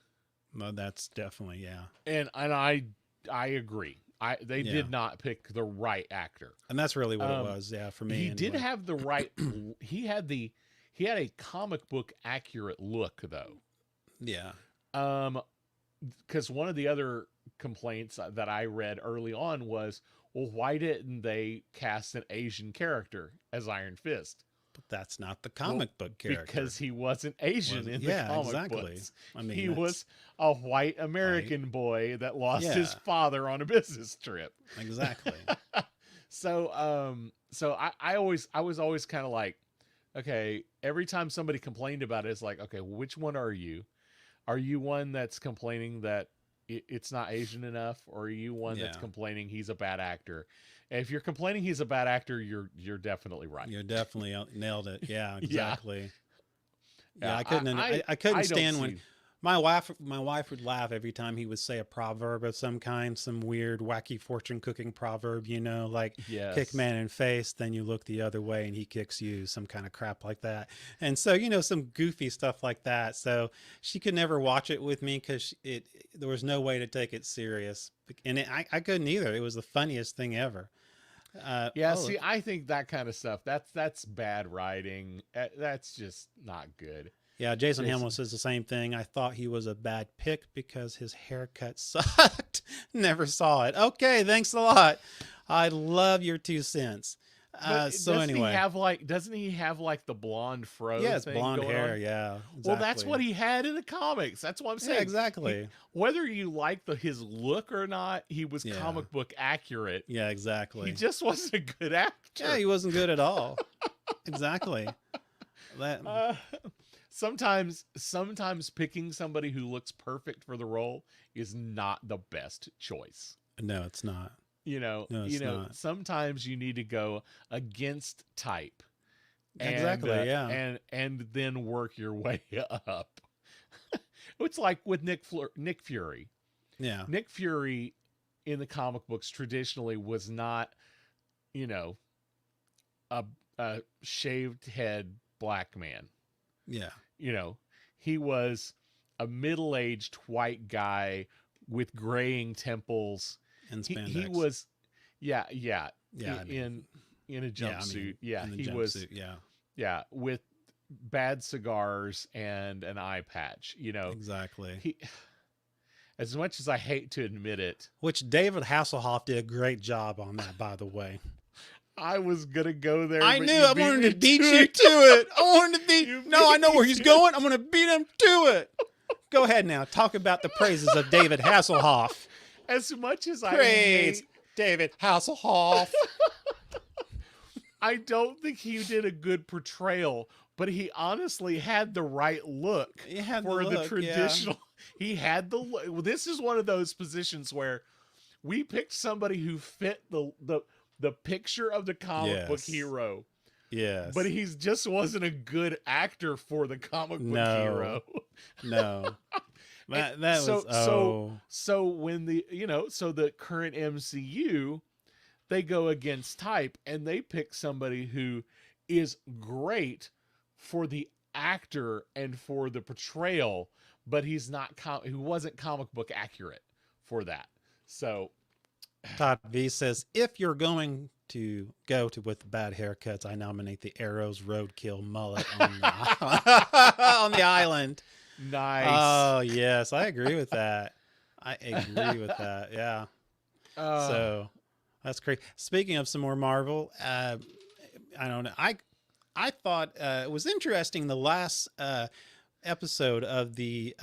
Well, that's definitely, yeah. And I agree. They Yeah. did not pick the right actor. And that's really what it was, yeah, for me He anyway. did have the right. he had a comic book accurate look though. Yeah. Because one of the other complaints that I read early on was, well, why didn't they cast an Asian character as Iron Fist? But that's not the comic book character. Because he wasn't Asian in the comic books. I mean, he was a white American boy that lost his father on a business trip. Exactly. So I was always kind of like, okay, every time somebody complained about it, it's like, okay, which one are you? Are you one that's complaining that it's not Asian enough, or are you one that's complaining he's a bad actor? And if you're complaining he's a bad actor, you're definitely right. You're definitely nailed it. Yeah, exactly. Yeah, I couldn't stand when my wife would laugh every time he would say a proverb of some kind, some weird, wacky fortune cooking proverb, like kick man in face, then you look the other way and he kicks you, some kind of crap like that. And so, some goofy stuff like that. So she could never watch it with me because there was no way to take it serious. And I couldn't either. It was the funniest thing ever. See, I think that kind of stuff, that's bad writing. That's just not good. Yeah, Jason Hamill says the same thing. I thought he was a bad pick because his haircut sucked. Never saw it. Okay, thanks a lot. I love your 2 cents. So anyway, doesn't he have like the blonde fro? Yeah, it's blonde hair. On? Yeah, exactly. Well, that's what he had in the comics. That's what I'm saying. Yeah, exactly. Whether you like his look or not, he was comic book accurate. Yeah, exactly. He just wasn't a good actor. Yeah, he wasn't good at all. Exactly. Sometimes picking somebody who looks perfect for the role is not the best choice. No, it's not. Not. Sometimes you need to go against type. Exactly. And then work your way up. It's like with Nick Fury. Yeah. Nick Fury in the comic books traditionally was not, a shaved head black man. Yeah. He was a middle-aged white guy with graying temples. And spandex. He was, in a jumpsuit. With bad cigars and an eye patch. Exactly. As much as I hate to admit it, which David Hasselhoff did a great job on that, by the way. I was gonna go there. I knew. I wanted to beat you to it. I wanted to beat. No, I know where he's going. I'm gonna beat him to it. Go ahead now. Talk about the praises of David Hasselhoff. As much as I praise David Hasselhoff. I don't think he did a good portrayal, but he honestly had the right look for the traditional. Yeah. He had the look. This is one of those positions where we picked somebody who fit the picture of the comic book hero. Yes. But he just wasn't a good actor for the comic book hero. No. So when the current MCU, they go against type and they pick somebody who is great for the actor and for the portrayal, but he's not who wasn't comic book accurate for that. So Todd V says, if you're going to go with bad haircuts, I nominate the Arrows Roadkill mullet on the island. Nice. Oh, yes. I agree with that. Yeah. So that's great. Speaking of some more Marvel, I don't know. I thought it was interesting the last episode of the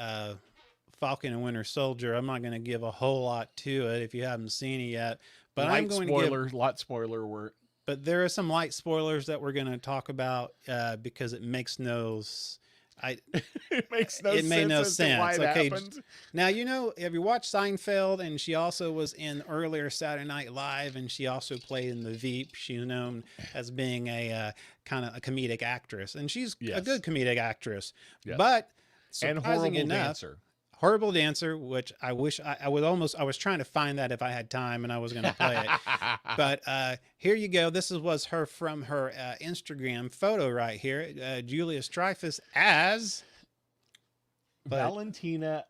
Falcon and Winter Soldier. I'm not going to give a whole lot to it if you haven't seen it yet, but I'm going to give light spoiler work. But there are some light spoilers that we're going to talk about because it makes no it makes no it made no sense. Why okay, happened. Now have you watched Seinfeld? And she also was in earlier Saturday Night Live, and she also played in The Veep. She's known as being a kind of a comedic actress, and she's a good comedic actress. Yes. But surprising enough, horrible dancer, which I wish I was trying to find that if I had time and I was going to play it. But here you go. This was her from her Instagram photo right here. Julia Dreyfus as Valentina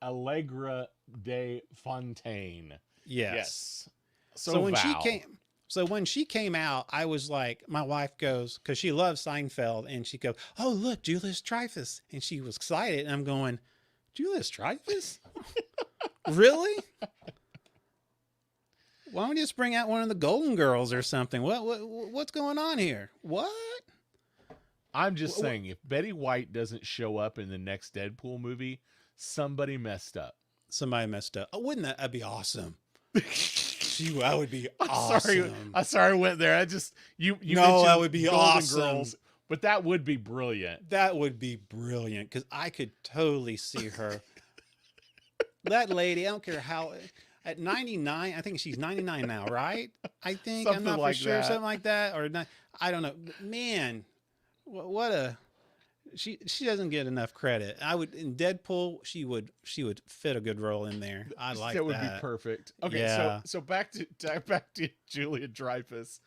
Allegra de Fontaine. Yes. So when Val. when she came out, I was like, my wife goes, because she loves Seinfeld, and she goes, "Oh, look, Julius Dreyfus," and she was excited, and I'm going, "Julius Dreyfus? Really? Why don't you just bring out one of the Golden Girls or something? What's going on here? What?" I'm just saying, if Betty White doesn't show up in the next Deadpool movie, somebody messed up. Somebody messed up. Oh, wouldn't that be awesome? That would be I'm awesome. sorry I went there. I just you No, mentioned that would be Golden awesome. Girls, but that would be brilliant. That would be brilliant, because I could totally see her. That lady, I don't care how, at 99, I think she's 99 now, right? I think. Something I'm not like for sure. that. Something like that. Or not, I don't know. Man, what a... She doesn't get enough credit. I would, in Deadpool, she would fit a good role in there. I like that. That would be perfect. Okay, Yeah. so back to Julia Dreyfus.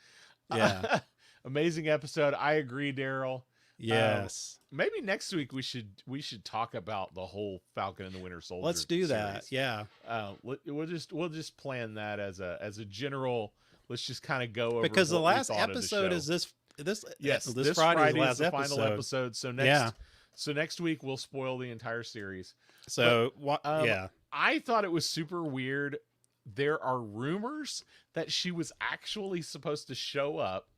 Yeah. Amazing episode. I agree, Daryl. Yes. Maybe next week we should talk about the whole Falcon and the Winter Soldier. Let's do that. series. Yeah. We'll just plan that as a general. Let's just kind of go over, Because the what we last thought of the episode show. is this Yes, this Friday's Friday last is the episode. final episode. So next week we'll spoil the entire series. So yeah, I thought it was super weird. There are rumors that she was actually supposed to show up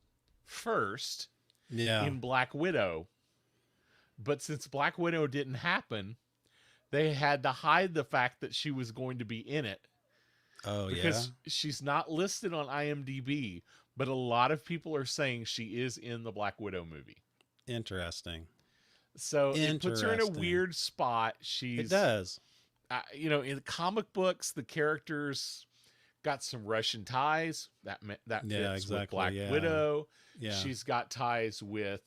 first in Black Widow, but since Black Widow didn't happen, they had to hide the fact that she was going to be in it. Oh, because she's not listed on IMDb, but a lot of people are saying she is in the Black Widow movie. Interesting. So it puts her in a weird spot. It does. In the comic books, the characters got some Russian ties. That fits with Black Widow. Yeah. She's got ties with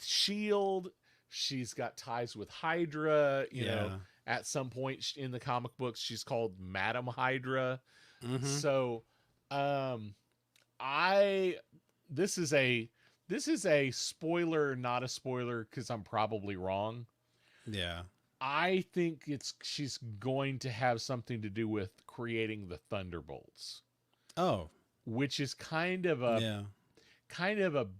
Shield. She's got ties with Hydra. You know, at some point in the comic books, she's called Madam Hydra. Mm-hmm. So, this is a spoiler, not a spoiler, because I'm probably wrong. Yeah. I think she's going to have something to do with creating the Thunderbolts. Oh, which is kind of a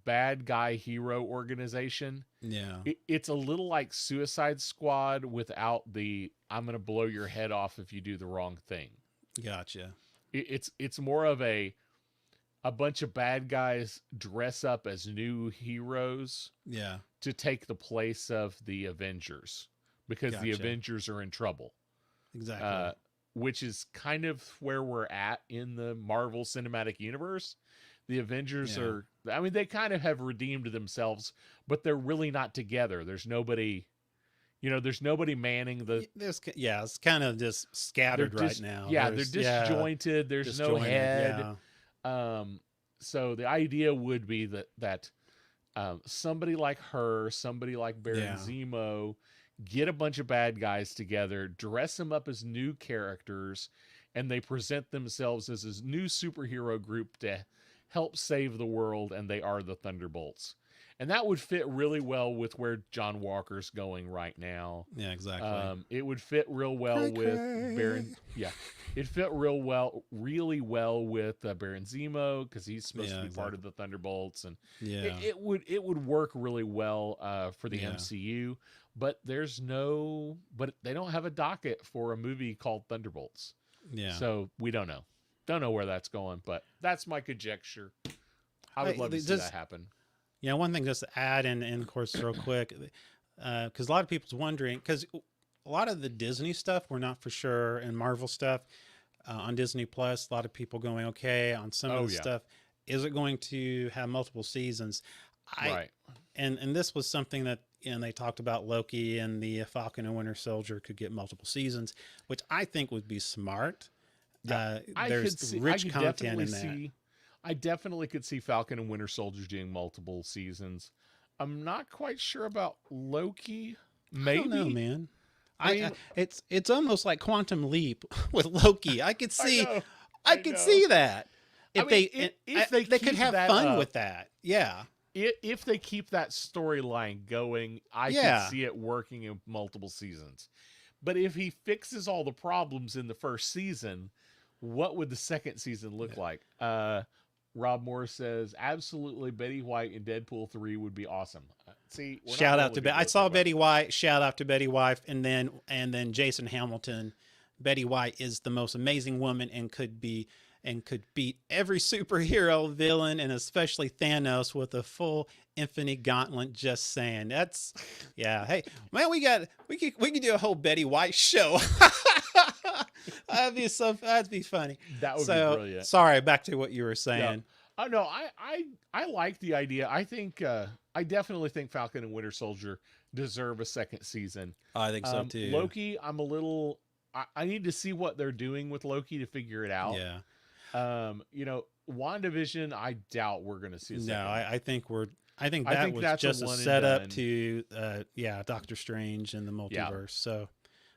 bad guy hero organization. Yeah. It's a little like Suicide Squad without the "I'm going to blow your head off if you do the wrong thing." Gotcha. It's more of a bunch of bad guys dress up as new heroes. Yeah. To take the place of the Avengers, because the Avengers are in trouble. Exactly. Which is kind of where we're at in the Marvel Cinematic Universe. The Avengers are, I mean, they kind of have redeemed themselves, but they're really not together. There's nobody manning the... it's kind of just scattered right now. Yeah, they're disjointed. There's no head. Yeah. So the idea would be that somebody like her, somebody like Baron Zemo, get a bunch of bad guys together, dress them up as new characters, and they present themselves as this new superhero group to help save the world, and they are the Thunderbolts. And that would fit really well with where John Walker's going right now. Yeah, exactly. It would fit real well with Baron. Yeah, it fit really well with Baron Zemo, because he's supposed to be part of the Thunderbolts, and it would work really well for the MCU. But they don't have a docket for a movie called Thunderbolts. Yeah. So we don't know. Don't know where that's going, but that's my conjecture. I would love to see that happen. Yeah, one thing just to add, and of course, real quick, because a lot of people's wondering, because a lot of the Disney stuff, we're not for sure, and Marvel stuff on Disney Plus, a lot of people going, okay, on some of the stuff, is it going to have multiple seasons? Right. And this was something that, they talked about Loki and the Falcon and Winter Soldier could get multiple seasons, which I think would be smart. Yeah, there's rich content in that. I definitely could see Falcon and Winter Soldier doing multiple seasons. I'm not quite sure about Loki. Maybe. I don't know, man. I mean, it's almost like Quantum Leap with Loki. I could see, I could see that if they could have fun with that. Yeah. If they keep that storyline going, I can see it working in multiple seasons. But if he fixes all the problems in the first season, what would the second season look like? Rob Morris says, absolutely, Betty White in Deadpool 3 would be awesome. See, we're Shout not out really to gonna I go saw through it. Betty White. Shout out to Betty White, and then Jason Hamilton. Betty White is the most amazing woman and could beat every superhero villain and especially Thanos with a full infinite gauntlet. Just saying. That's yeah. Hey man, we could do a whole Betty White show. That'd be funny. That would be brilliant. Sorry, back to what you were saying. Oh no, I like the idea. I think I definitely think Falcon and Winter Soldier deserve a second season. I think so too. Loki, I'm a little. I need to see what they're doing with Loki to figure it out. Yeah. WandaVision, I doubt we're going to see. No, I think that think was that's just a a one and setup done. to Doctor Strange and the multiverse. Yeah. So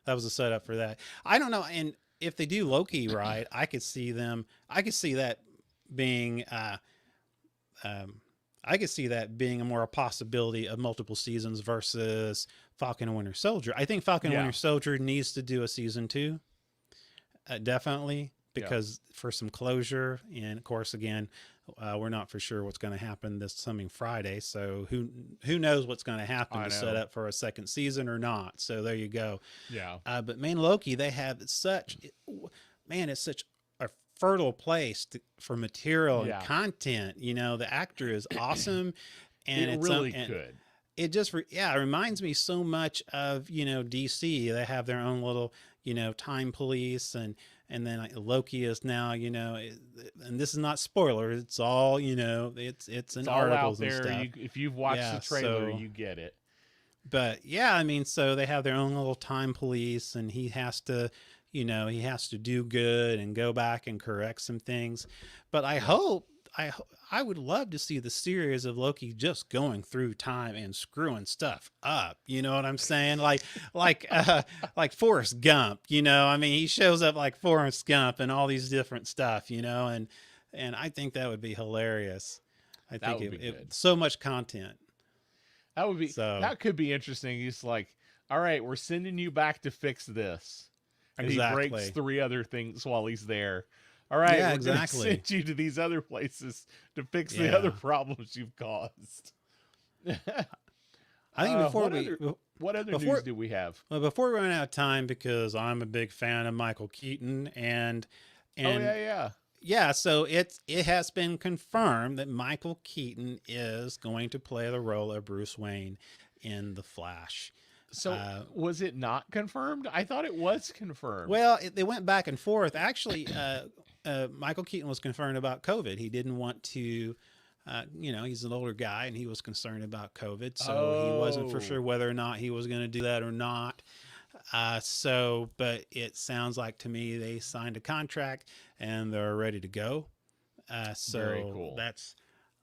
that was a setup for that. I don't know, and if they do Loki right, I could see that being I could see that being a more a possibility of multiple seasons versus Falcon and Winter Soldier. I think Falcon and Yeah. Winter Soldier needs to do a season 2. Definitely, because for some closure, and of course, again, we're not for sure what's going to happen this coming Friday. So who knows what's going to happen to set up for a second season or not. So there you go. Yeah. But man, Loki, they have it's such a fertile place for material and content. You know, the actor is awesome, and It it's really and could. it just it reminds me so much of DC. They have their own little time police, and then Loki is now and this is not spoiler. It's all it's in It's all out articles and there. stuff. If you've watched the trailer, so- you get it. But yeah, I mean, so they have their own little time police, and he has to do good and go back and correct some things. But I would love to see the series of Loki just going through time and screwing stuff up. You know what I'm saying? Like Forrest Gump. I mean, he shows up like Forrest Gump and all these different stuff. And I think that would be hilarious. I That think would be good. so much content. That would be So- that could be interesting. He's like, all right, we're sending you back to fix this. And Exactly. he breaks 3 other things while he's there. All right, Yeah, we're exactly. gonna send you to these other places to fix the Yeah. other problems you've caused. I think what other before- news do we have? before we run out of time, because I'm a big fan of Michael Keaton, and Oh yeah. yeah, so it has been confirmed that Michael Keaton is going to play the role of Bruce Wayne in The Flash. So was it not confirmed? I thought it was confirmed. Well, they went back and forth. Actually, Michael Keaton was concerned about COVID. He didn't want to, he's an older guy and he was concerned about COVID. So he wasn't for Oh. sure whether or not he was going to do that or not. But it sounds like to me they signed a contract and they're ready to go. Very cool.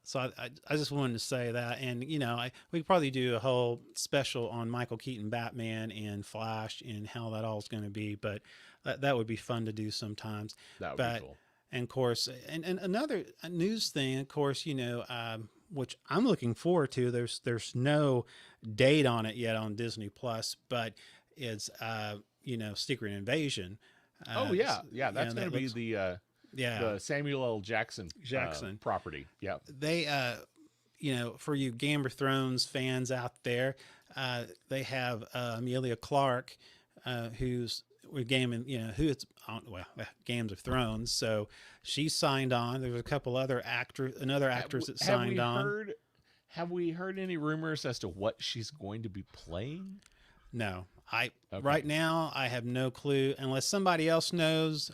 So I just wanted to say that, and we could probably do a whole special on Michael Keaton Batman and Flash and how that all is going to be, but that would be fun to do sometimes. That would But be cool. and of course, and another news thing, of course, which I'm looking forward to. There's no date on it yet on Disney Plus, but it's Secret Invasion. Oh yeah, that's going to be the Samuel L. Jackson property. Yeah. They for you Game of Thrones fans out there, they have Amelia Clark, who's with Games of Thrones. So she signed on. There's a couple other another actress that signed on. Have we heard any rumors as to what she's going to be playing? No, Okay. right now I have no clue unless somebody else knows.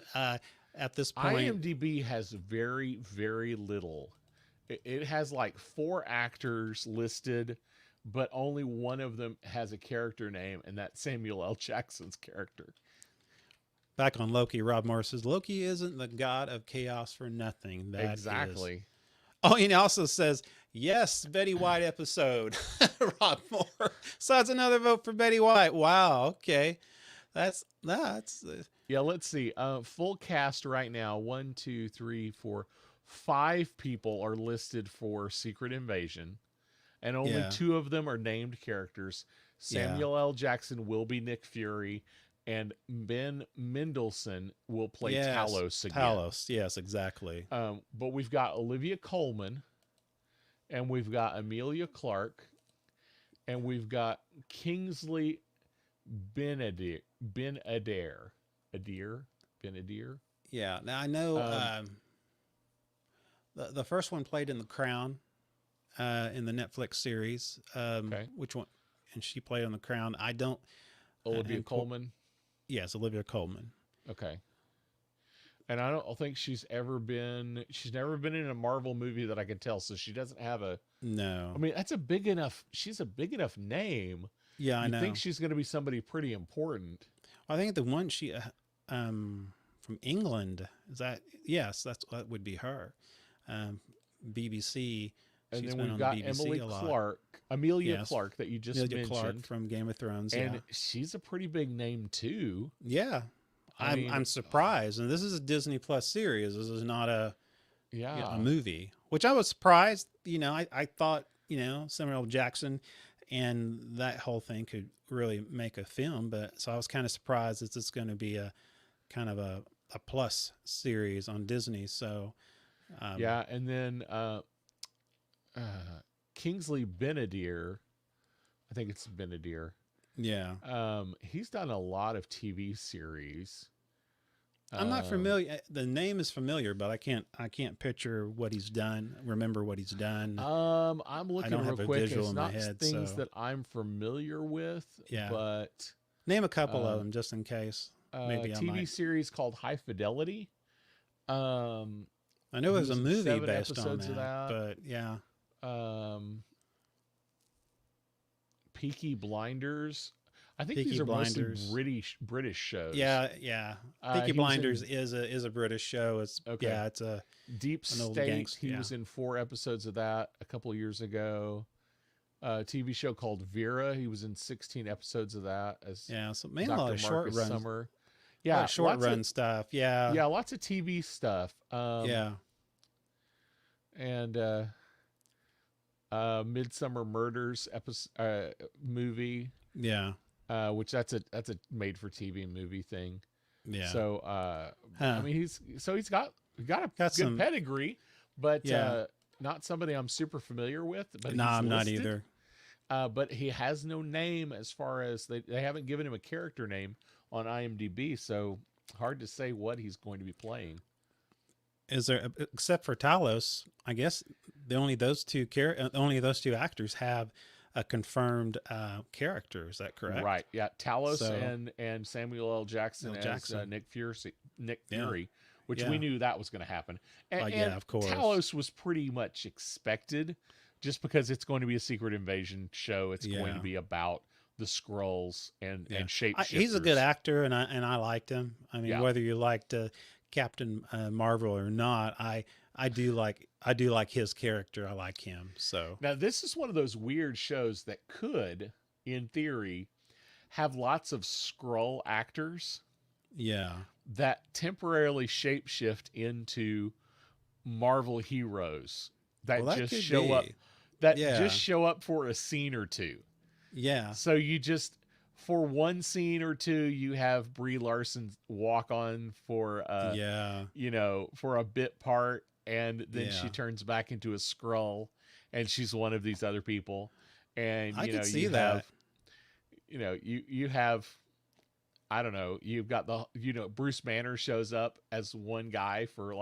At this point, IMDb has very, very little. It has like 4 actors listed, but only one of them has a character name, and that's Samuel L. Jackson's character. back on Loki, Rob Morris says Loki isn't the god of chaos for nothing. That Exactly. is. Oh, and he also says, yes, Betty White episode. Rob Moore. So that's another vote for Betty White. Wow. Okay. That's Yeah, let's see. Full cast right now. 1, 2, 3, 4, 5 people are listed for Secret Invasion, and only 2 of them are named characters. Samuel L. Jackson will be Nick Fury. and Ben Mendelsohn will play Yes, Talos again. Talos. Yes, exactly. But we've got Olivia Colman, and we've got Amelia Clark, and we've got Kingsley Benadir. Benadir. Yeah. Now I know Um, the first one played in The Crown, in the Netflix series. okay. Which one? And she played on The Crown. I don't. Olivia and Colman. Yes, Olivia Colman. Okay. And I don't think she's never been in a Marvel movie that I can tell. So she doesn't have No. I mean, she's a big enough name. Yeah, I You know. think she's going to be somebody pretty important. I think the one from England is that. Yes, that would be her. BBC. And She's then been we've on got the BBC Emily a lot. Clark, Amelia Yes. Clark that you just Emilia Clarke mentioned. from Game of Thrones. And Yeah. she's a pretty big name too. Yeah. I mean, I'm surprised, and this is a Disney Plus series. This is not a yeah. movie, which I was surprised. I thought Samuel L. Jackson and that whole thing could really make a film, but so I was kind of surprised that it's going to be a kind of a plus series on Disney. So Yeah, and then Kingsley Benadir, I think it's Benadir. yeah. He's done a lot of TV series. I'm not familiar. The name is familiar, but I can't picture what he's done. Remember what he's done. I'm looking don't real have a quick. visual It's in my not head, things so- that I'm familiar with. Yeah. But Name a couple of them just in case. Maybe I TV might. series called High Fidelity. I know there's a He was in movie 7 based on episodes of that, that. but yeah. Peaky Blinders. I think Peaky these are Blinders. mostly British shows. Yeah, yeah. Peaky he was Blinders in- is a British show. It's Okay. yeah, it's a Deep An old State. gangster, He yeah. was in 4 episodes of that a couple of years ago. A TV show called Vera. He was in 16 episodes of that as yeah. So mainly a Dr. lot of short Marcus runs, Summer. a Yeah, lot of short lots of- run stuff. Yeah, yeah, lots of TV stuff. yeah, And Midsummer Murders movie, yeah, which that's a made for TV movie thing. yeah. So I mean he's got a Got good some- pedigree, but Yeah. not somebody I'm super familiar with. But no, he's I'm not listed. either. But he has no name as far as they haven't given him a character name on IMDb, so hard to say what he's going to be playing. Is there except for Talos? I guess only those two actors have a confirmed character. Is that correct? Right. Yeah. Talos So- and Samuel L. Jackson L. as Jackson. Nick Yeah. Fury, which Yeah. we knew that was going to happen. And, Yeah, and of course. Talos was pretty much expected, just because it's going to be a secret invasion show. It's going Yeah. to be about the Skrulls and Yeah. shapeshifters. He's a good actor, and I liked him. I mean, Yeah. whether you liked Captain Marvel or not, I do like his character. I like him. So Now, this is one of those weird shows that could, in theory, have lots of Skrull actors yeah, that temporarily shapeshift into Marvel heroes that Well, that just could show up be. that Yeah. just show up for a scene or two. yeah, So you just for one scene or two you have Brie Larson walk on for yeah, for a bit part, and then she Yeah. turns back into a Skrull and she's one of these other people. And I you could know, see you that. have you have I don't know, you've got Bruce Banner shows up as one guy for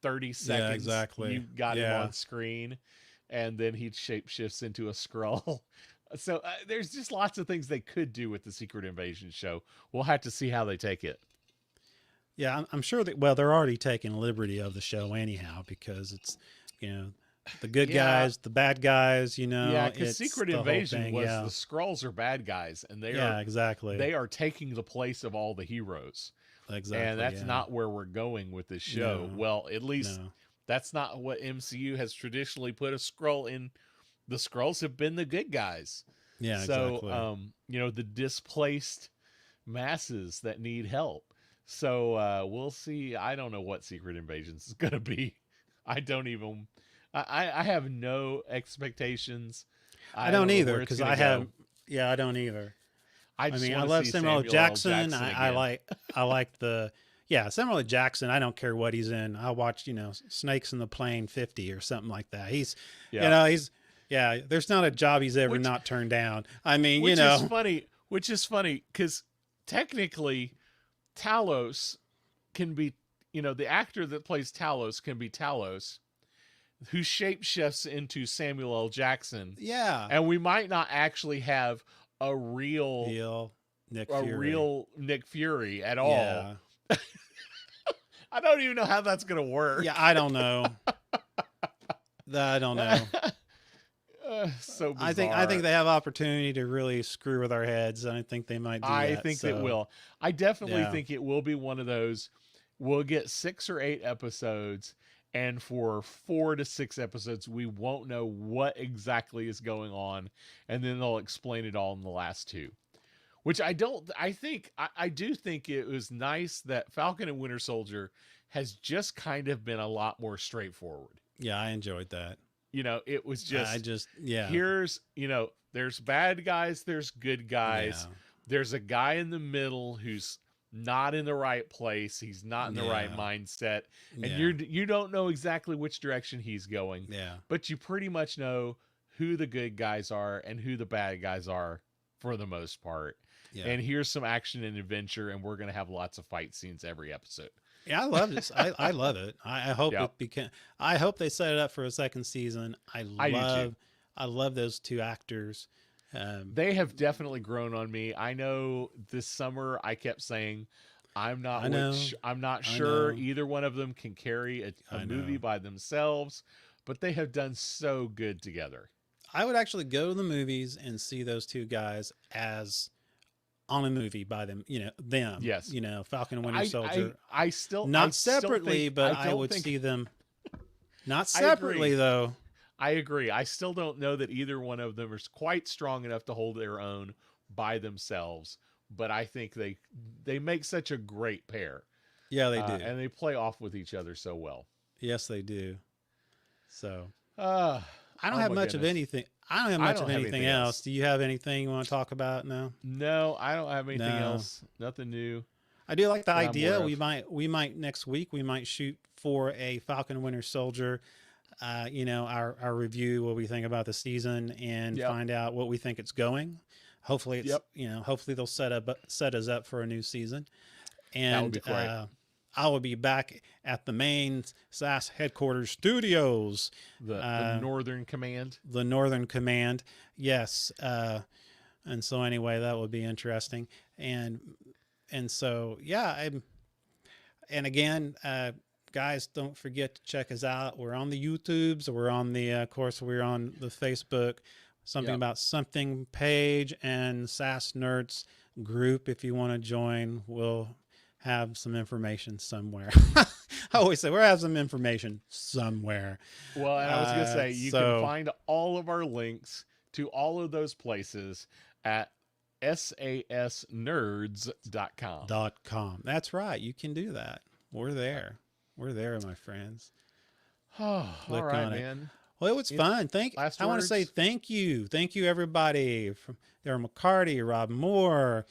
30 seconds. exactly. You got him Yeah. on screen, and then he shapeshifts into a Skrull. So there's just lots of things they could do with the Secret Invasion show. We'll have to see how they take it. Yeah, I'm sure that. Well, they're already taking liberty of the show anyhow because it's the good Yeah. guys, the bad guys. Yeah, because it's Secret the whole Invasion thing, was yeah. the Skrulls are bad guys, and Yeah, exactly. they are taking the place of all the heroes. exactly, And that's yeah. not where we're going with this show. No. Well, at least No. that's not what MCU has traditionally put a Skrull in. The Skrulls have been the good guys. Yeah, So, exactly. the displaced masses that need help. So we'll see. I don't know what Secret Invasions is going to be. I don't even. I have no expectations. I don't know either where it's because gonna I go. have. Yeah, I don't either. I just mean, I wanna love see Samuel L. Jackson. I again. like Samuel L. Jackson. I don't care what he's in. I watched, Snakes in the Plane 50 or something like that. Yeah. There's not a job he's ever Which- not turned down. I mean, Which is funny because technically Talos can be, the actor that plays Talos can be Talos, who shapeshifts into Samuel L. Jackson. yeah. And we might not actually have a real Nick Fury at all. Yeah. I don't even know how that's going to work. Yeah, I don't know. I don't know. So bizarre. I think they have opportunity to really screw with our heads, and I think they might do that. I think it will. I definitely Yeah. think it will be one of those. We'll get 6 or 8 episodes, and for 4 to 6 episodes, we won't know what exactly is going on, and then they'll explain it all in the last 2. Which I do think it was nice that Falcon and Winter Soldier has just kind of been a lot more straightforward. Yeah, I enjoyed that. It was just, yeah. here's, there's bad guys, there's good guys. Yeah. There's a guy in the middle who's not in the right place. He's not in the right mindset. And Yeah. you don't know exactly which direction he's going, Yeah. but you pretty much know who the good guys are and who the bad guys are for the most part. Yeah. And here's some action and adventure, and we're going to have lots of fight scenes every episode. Yeah, I love this. I love it. I hope Yep. I hope they set it up for a second season. I do too. I love those 2 actors. They have definitely grown on me. I know this summer I kept saying I'm not sure know. either one of them can carry a movie know. by themselves, but they have done so good together. I would actually go to the movies and see those 2 guys as on a movie by them. Them. Yes. Falcon and Winter Soldier. I still Not separately, but I would see them. Not separately though. I agree. I still don't know that either one of them is quite strong enough to hold their own by themselves, but I think they make such a great pair. Yeah, they do. And they play off with each other so well. Yes, they do. So I I don't have much of anything. I don't have much of have anything anything else. else. Do you have anything you want to talk about now? No, I don't have anything No. else. Nothing new. I do like the that I'm idea. aware We might next week we might shoot for a Falcon and Winter Soldier. Our review, what we think about the season, and Yep. find out what we think it's going. Hopefully, hopefully they'll set us up for a new season. And That would be great. I will be back at the main SAS headquarters studios, The Northern Command. the Northern Command. Yes. And so anyway, that would be interesting. And so, yeah. And again, guys, don't forget to check us out. We're on the YouTubes. We're on of course, we're on the Facebook, something Yep. about something page, and SAS Nerds group. If you want to join, we'll have some information somewhere. I always say we'll have some information somewhere. Well, and I was going to say, you so- can find all of our links to all of those places at sasnerds.com. .com. That's right. You can do that. We're there. We're there, my friends. All Click right, on it. man. Well, it was fun. last I want to say words? thank you. Thank you, everybody. From Darren McCarty, Rob Moore,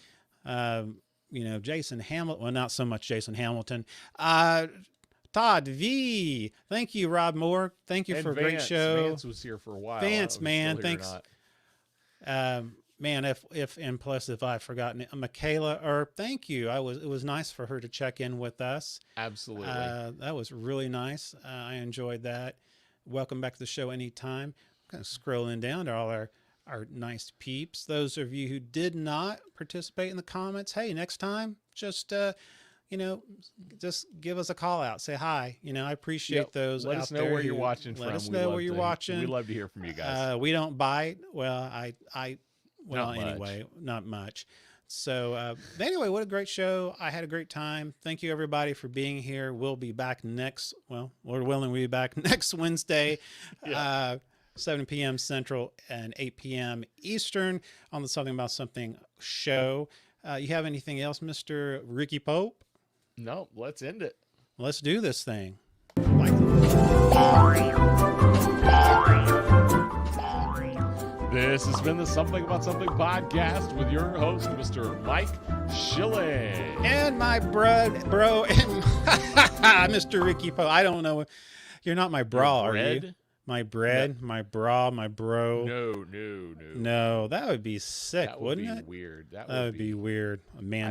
Jason Hamilton. Well, not so much Jason Hamilton. Todd V. Thank you, Rob Moore. Thank you And for a great Vance. show. Vance was here for a while. Vance, I don't know if he's man, still here or thanks. not. Man, and plus if I've forgotten it, Michaela, or thank you. It was nice for her to check in with us. Absolutely. That was really nice. I enjoyed that. Welcome back to the show anytime. Kind of scrolling down to all our nice peeps. Those of you who did not participate in the comments, hey, next time, just just give us a call out. Say hi. I appreciate Yep. those. Let out us know there where you're who- watching from. Let us We know love where you're to- watching. We love to hear from you guys. We don't bite. Well, Not much. anyway, not much. So anyway, what a great show. I had a great time. Thank you, everybody, for being here. We'll be back Lord willing, we'll be back next Wednesday, 7 p.m. Central and 8 p.m. Eastern on the Something About Something show. You have anything else, Mr. Ricky Pope? No, let's end it. Let's do this thing. This has been the Something About Something podcast with your host, Mr. Mike Schilling. And my bro, and Mr. Ricky Poe. I don't know. You're not my bra, are you? My bread, my bra, my bro. No. No, that would be sick, That wouldn't be it? weird. That would be weird. A man